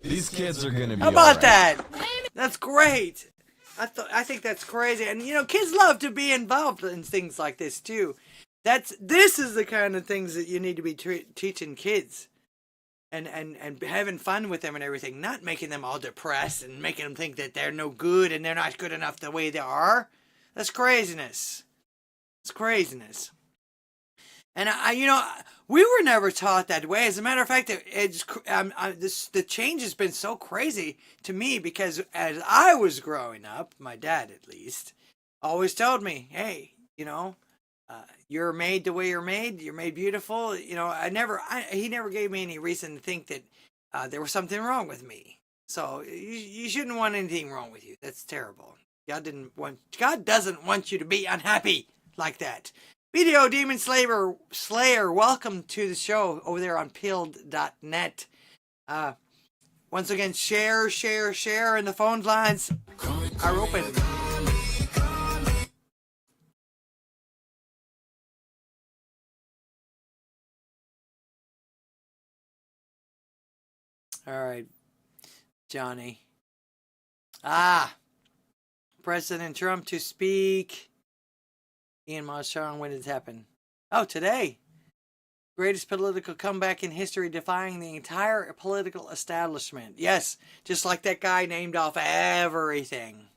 These kids are gonna be. How about that? That's great. I think that's crazy, and kids love to be involved in things like this too. This is the kind of things that you need to be teaching kids, and having fun with them and everything, not making them all depressed and making them think that they're no good and they're not good enough the way they are. That's craziness. It's craziness. And we were never taught that way. As a matter of fact, the change has been so crazy to me because as I was growing up, my dad at least always told me, "Hey, you're made the way you're made. You're made beautiful." He never gave me any reason to think that there was something wrong with me. So you shouldn't want anything wrong with you. That's terrible. God doesn't want you to be unhappy like that. Video Demon Slayer, welcome to the show over there on pilled.net. Once again, share, and the phone lines are open. All right, Johnny. President Trump to speak. Ian Marshall, when did it happen? Oh, today. Greatest political comeback in history, defying the entire political establishment. Yes, just like that guy named off everything.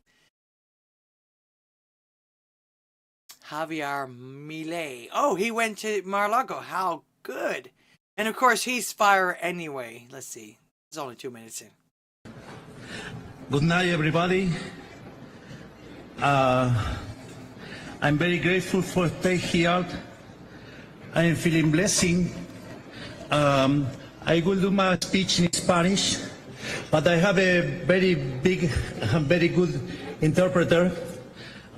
Javier Milei. Oh, he went to Mar-a-Lago. How good. And of course, he's fire anyway. Let's see. It's only 2 minutes in. Good night, everybody. I'm very grateful for staying here. I am feeling blessing. I will do my speech in Spanish, but I have a very big, very good interpreter.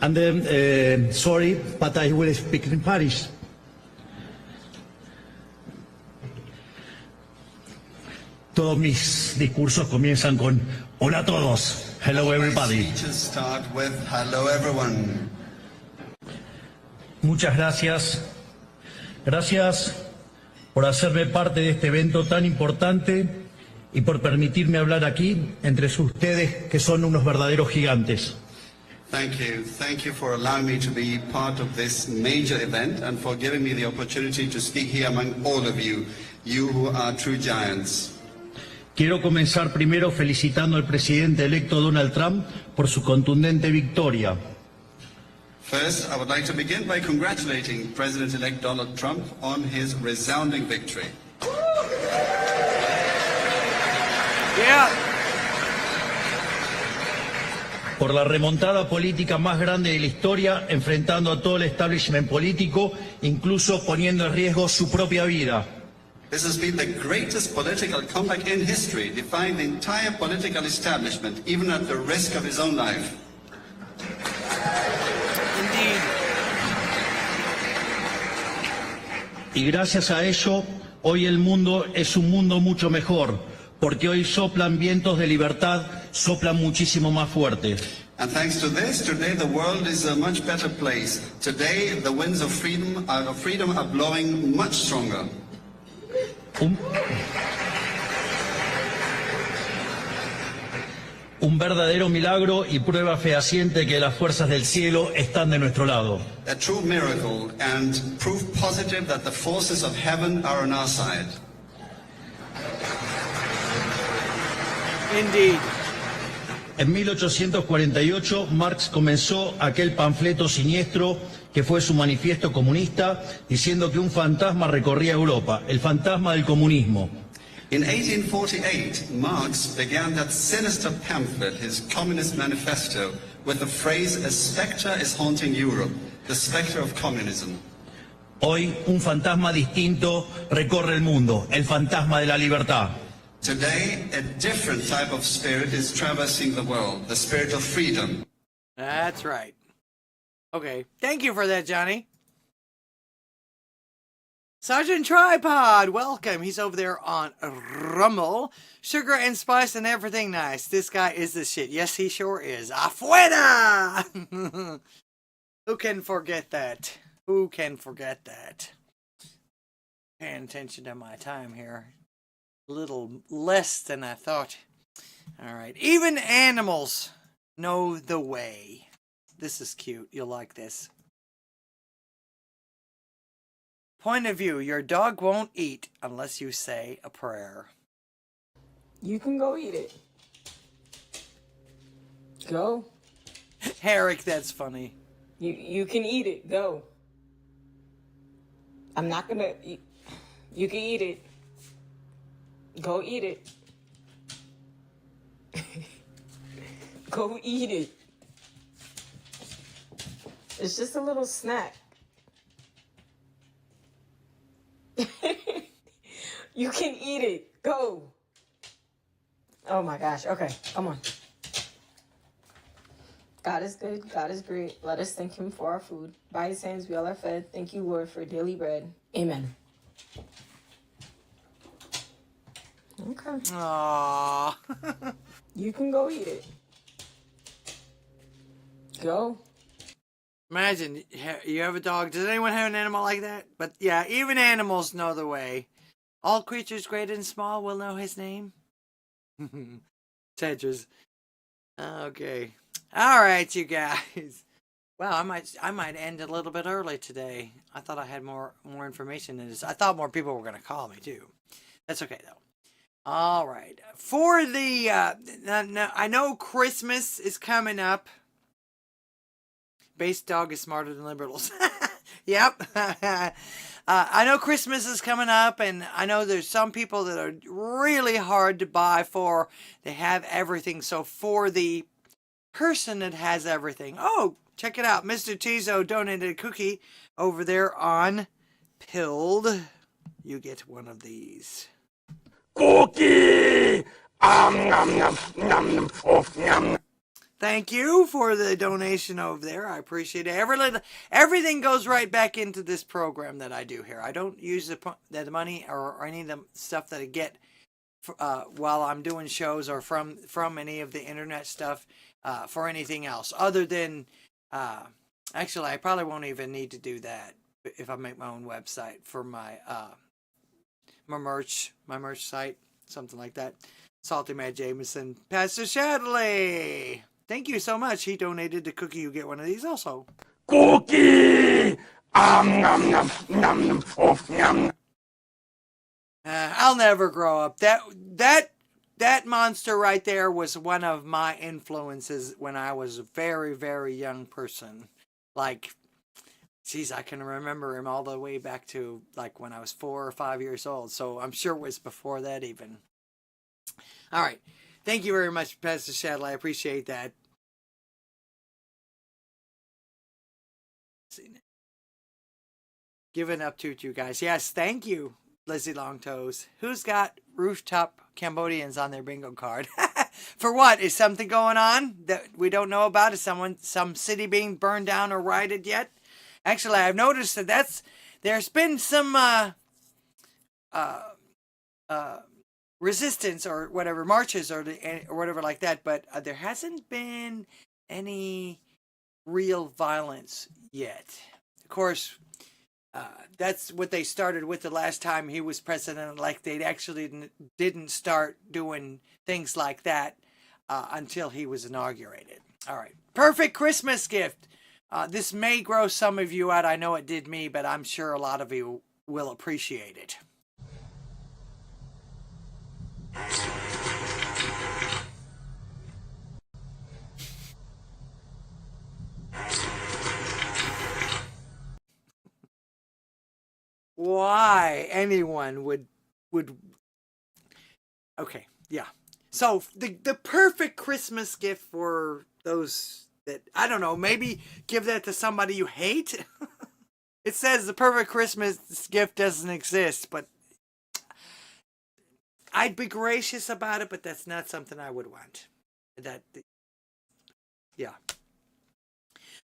And then, sorry, but I will speak in Spanish. Todos mis discursos comienzan con hola a todos. Hello, everybody. Speeches start with hello, everyone. Muchas gracias. Gracias por hacerme parte de este evento tan importante y por permitirme hablar aquí entre ustedes que son unos verdaderos gigantes. Thank you. Thank you for allowing me to be part of this major event and for giving me the opportunity to speak here among all of you, you who are true giants. Quiero comenzar primero felicitando al presidente electo Donald Trump por su contundente victoria. First, I would like to begin by congratulating President-elect Donald Trump on his resounding victory. Yeah. Por la remontada política más grande de la historia, enfrentando a todo el establishment político, incluso poniendo en riesgo su propia vida. This has been the greatest political comeback in history, defying the entire political establishment, even at the risk of his own life. Indeed. Y gracias a ello, hoy el mundo es un mundo mucho mejor, porque hoy soplan vientos de libertad, soplan muchísimo más fuerte. And thanks to this, today the world is a much better place. Today the winds of freedom are blowing much stronger. Un verdadero milagro y prueba fehaciente que las fuerzas del cielo están de nuestro lado. A true miracle and proof positive that the forces of heaven are on our side. Indeed. En 1848, Marx comenzó aquel panfleto siniestro que fue su manifiesto comunista, diciendo que un fantasma recorría Europa, el fantasma del comunismo. In 1848, Marx began that sinister pamphlet, his Communist Manifesto, with the phrase, "A spectre is haunting Europe, the spectre of communism." Hoy, un fantasma distinto recorre el mundo, el fantasma de la libertad. Today, a different type of spirit is traversing the world, the spirit of freedom. That's right. Okay, thank you for that, Johnny. Sergeant Tripod, welcome. He's over there on Rumble. Sugar and spice and everything nice. This guy is the shit. Yes, he sure is. Afuera! Who can forget that? Who can forget that? Paying attention to my time here. A little less than I thought. All right. Even animals know the way. This is cute. You'll like this. Point of view. Your dog won't eat unless you say a prayer. You can go eat it. Go. Eric, that's funny. You can eat it. Go. I'm not gonna. You can eat it. Go eat it. Go eat it. It's just a little snack. You can eat it. Go. Oh my gosh. Okay, come on. God is good. God is great. Let us thank him for our food. By his hands we all are fed. Thank you, Lord, for daily bread. Amen. Okay. Aww. You can go eat it. Go. Imagine you have a dog. Does anyone have an animal like that? But yeah, even animals know the way. All creatures great and small will know his name. Tetris. Okay. All right, you guys. Wow, I might end a little bit early today. I thought I had more information than this. I thought more people were going to call me too. That's okay though. All right. For the I know Christmas is coming up. Base dog is smarter than liberals. Yep. I know Christmas is coming up, and I know there's some people that are really hard to buy for. They have everything. So for the person that has everything, oh, check it out. Mr. Tizo donated a cookie over there on Pilled. You get one of these. Cookie! Nom, nom, nom, oh, nom. Thank you for the donation over there. I appreciate it. Everything goes right back into this program that I do here. I don't use the money or any of the stuff that I get while I'm doing shows or from any of the internet stuff for anything else other than actually I probably won't even need to do that if I make my own website for my merch site, something like that. Salty Matt Jameson, Pastor Shadley. Thank you so much. He donated the cookie. You get one of these also. Cookie! Nom, nom, nom, oh, nom. I'll never grow up. That monster right there was one of my influences when I was a very, very young person. Like, geez, I can remember him all the way back to like when I was 4 or 5 years old. So I'm sure it was before that even. All right. Thank you very much, Pastor Shadley. I appreciate that. Giving up to you guys. Yes, thank you, Lizzie Longtoes. Who's got rooftop Cambodians on their bingo card? For what? Is something going on that we don't know about? Is some city being burned down or rioted yet? Actually, I've noticed that there's been some resistance or whatever, marches or whatever like that, but there hasn't been any real violence yet. Of course, that's what they started with the last time he was president. Like, they actually didn't start doing things like that until he was inaugurated. All right. Perfect Christmas gift. This may gross some of you out. I know it did me, but I'm sure a lot of you will appreciate it. Why anyone would okay, yeah. So the perfect Christmas gift for those that, I don't know, maybe give that to somebody you hate. It says the perfect Christmas gift doesn't exist, but I'd be gracious about it, but that's not something I would want. Yeah.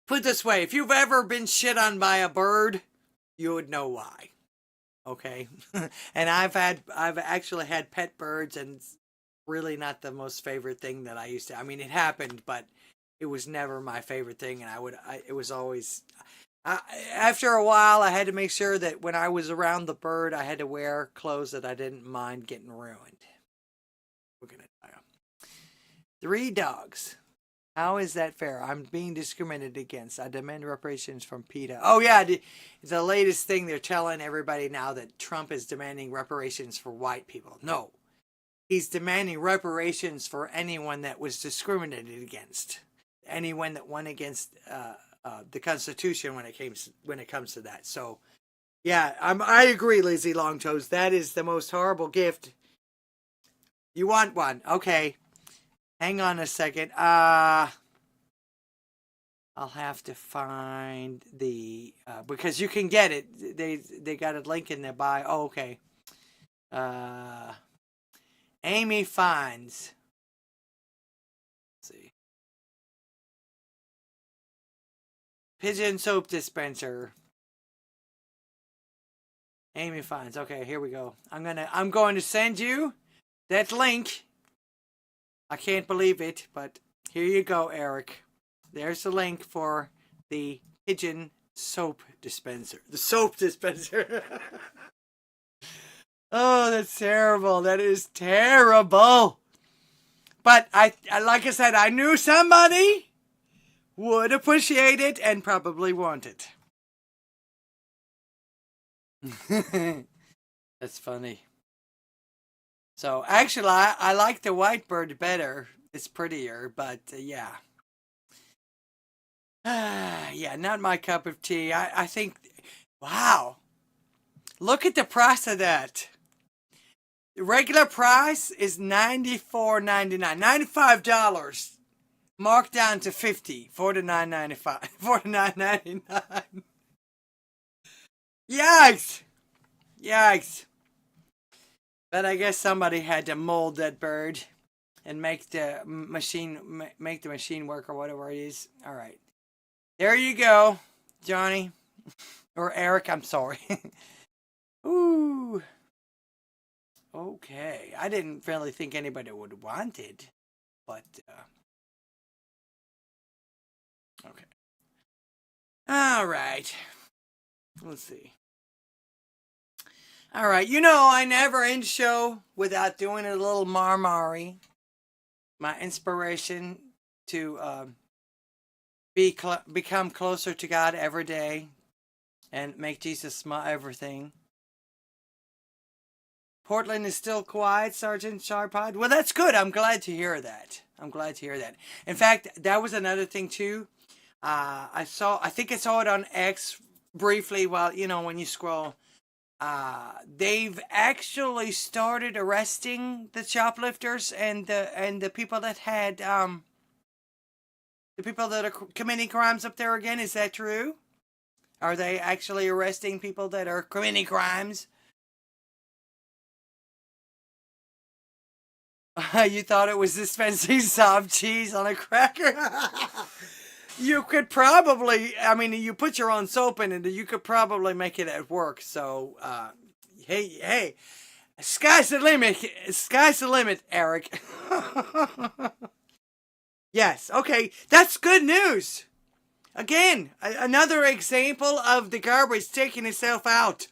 Put it this way, if you've ever been shit on by a bird, you would know why. Okay? And I've actually had pet birds, and it's really not the most favorite thing that I used to. I mean, it happened, but it was never my favorite thing, and it was always, after a while, I had to make sure that when I was around the bird, I had to wear clothes that I didn't mind getting ruined. We're gonna die. 3 dogs. How is that fair? I'm being discriminated against. I demand reparations from PETA. Oh yeah, the latest thing they're telling everybody now that Trump is demanding reparations for white people. No, he's demanding reparations for anyone that was discriminated against, anyone that went against the Constitution when it comes to that. So Yeah, I agree, Lizzie Longtoes. That is the most horrible gift. You want one? Okay. Hang on a second. I'll have to find the because you can get it. They got a link in their bio. Oh, okay. Amy finds. Let's see. Pigeon soap dispenser. Amy finds. Okay, here we go. I'm going to send you that link. I can't believe it, but here you go, Eric. There's the link for the pigeon soap dispenser. The soap dispenser. Oh, that's terrible. That is terrible. But I like I said, I knew somebody would appreciate it and probably want it. That's funny. So actually, I like the white bird better. It's prettier, but yeah. Yeah, not my cup of tea. I think, wow. Look at the price of that. The regular price is $94.99. $95. Marked down to $50. $49.95. $49.99. Yikes! Yikes! But I guess somebody had to mold that bird and make the machine work or whatever it is. All right, there you go, Johnny or Eric. I'm sorry. Ooh. Okay, I didn't really think anybody would want it, but okay. All right. Let's see. All right, you know I never end show without doing a little marmari. My inspiration to become closer to God every day and make Jesus my everything. Portland is still quiet, Sergeant Sharpod. Well, that's good. I'm glad to hear that. I'm glad to hear that. In fact, that was another thing too. I think I saw it on X briefly while, you know, when you scroll. They've actually started arresting the shoplifters and the people that had the people that are committing crimes up there again. Is that true? Are they actually arresting people that are committing crimes? You thought it was dispensing soft cheese on a cracker? You could probably, I mean, you put your own soap in it, you could probably make it at work. So, hey, sky's the limit, Eric. Yes, okay, that's good news. Again, another example of the garbage taking itself out.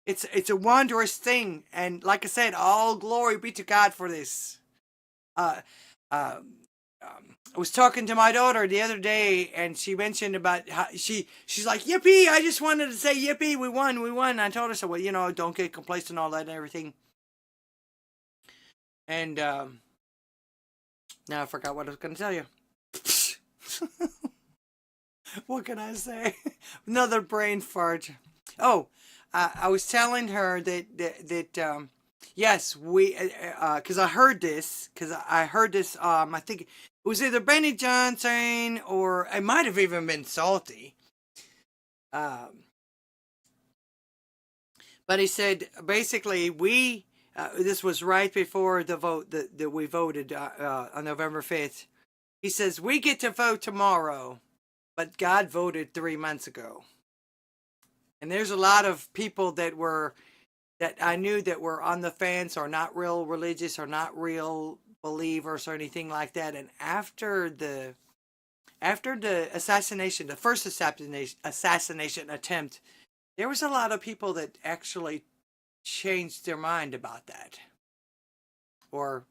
It's a wondrous thing, and like I said, all glory be to God for this. I was talking to my daughter the other day, and she mentioned about how she's like, yippee, I just wanted to say yippee, we won. And I told her, so, well, you know, don't get complacent and all that and everything. And now I forgot what I was going to tell you. What can I say? Another brain fart. Oh, I was telling her that yes, we, because I heard this, I think it was either Benny Johnson or it might have even been Salty. But he said, basically, this was right before the vote that we voted on November 5th. He says, we get to vote tomorrow, but God voted 3 months ago. And there's a lot of people that I knew that were on the fence or not real religious or not real believers or anything like that. And after the assassination, the first assassination attempt, there was a lot of people that actually changed their mind about that, or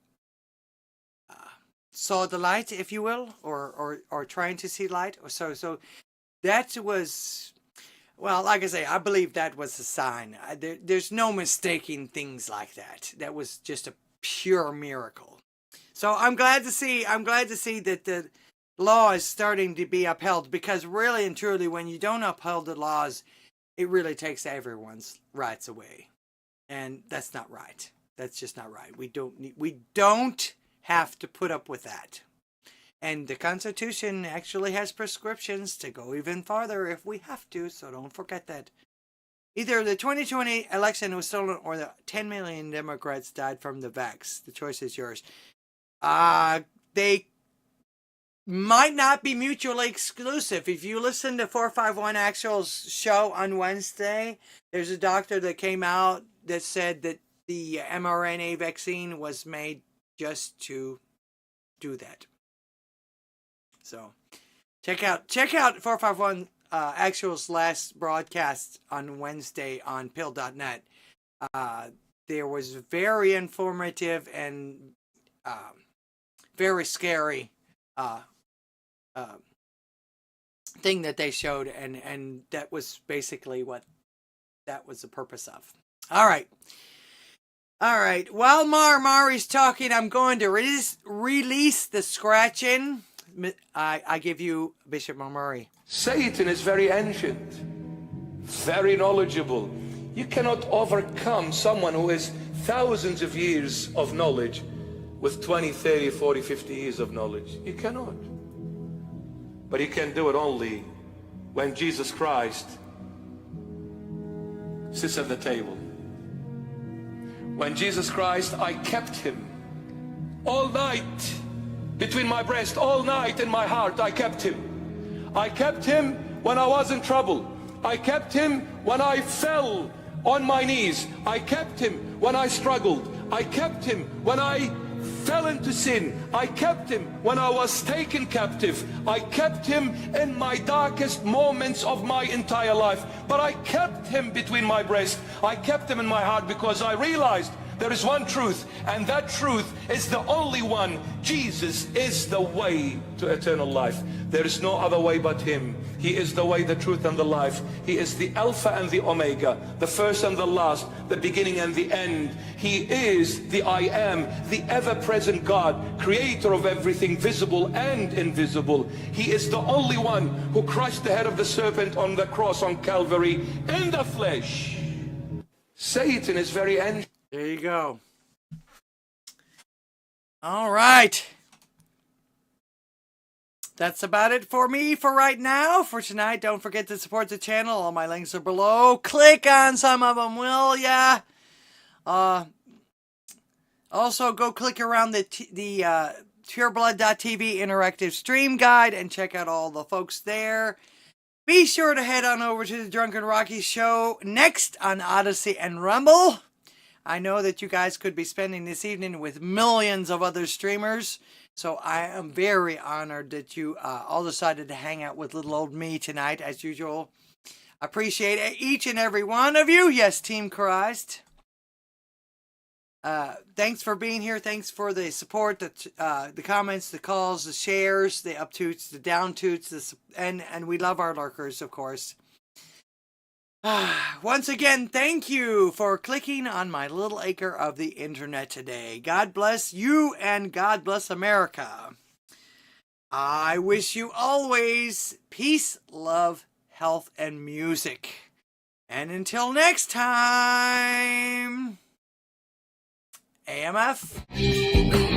saw the light, if you will, or trying to see light. So that was. Well, like I say, I believe that was a sign. There's no mistaking things like that. That was just a pure miracle. So I'm glad to see that the law is starting to be upheld, because really and truly, when you don't uphold the laws, it really takes everyone's rights away. And that's not right. That's just not right. We don't have to put up with that. And the Constitution actually has prescriptions to go even farther if we have to, so don't forget that. Either the 2020 election was stolen or the 10 million Democrats died from the vax. The choice is yours. They might not be mutually exclusive. If you listen to 451 Actual's show on Wednesday, there's a doctor that came out that said that the mRNA vaccine was made just to do that. So check out 451 Actual's last broadcast on Wednesday on pill.net. There was very informative and very scary thing that they showed, and that was basically what that was the purpose of. All right. While Mari's talking, I'm going to release the scratching. I give you Bishop Murray. Satan is very ancient, very knowledgeable. You cannot overcome someone who has thousands of years of knowledge with 20, 30, 40, 50 years of knowledge. You cannot. But you can do it only when Jesus Christ sits at the table. When Jesus Christ, I kept him all night between my breast, all night in my heart. I kept him. I kept him when I was in trouble. I kept him when I fell on my knees. I kept him when I struggled. I kept him when I fell into sin. I kept him when I was taken captive. I kept him in my darkest moments of my entire life. But I kept him between my breast. I kept him in my heart because I realized there is one truth, and that truth is the only one. Jesus is the way to eternal life. There is no other way but him. He is the way, the truth, and the life. He is the Alpha and the Omega, the first and the last, the beginning and the end. He is the I am, the ever-present God, creator of everything visible and invisible. He is the only one who crushed the head of the serpent on the cross on Calvary in the flesh. Satan is very angry. There you go. All right. That's about it for me for right now. For tonight, don't forget to support the channel. All my links are below. Click on some of them, will ya? Also, go click around the pureblood.tv interactive stream guide and check out all the folks there. Be sure to head on over to the Drunken Rocky show next on Odysee and Rumble. I know that you guys could be spending this evening with millions of other streamers, so I am very honored that you all decided to hang out with little old me tonight, as usual. Appreciate each and every one of you. Yes, Team Christ. Thanks for being here. Thanks for the support, the comments, the calls, the shares, the up-toots, the down-toots, and we love our lurkers, of course. Once again, thank you for clicking on my little acre of the internet today. God bless you and God bless America. I wish you always peace, love, health, and music. And until next time, AMF.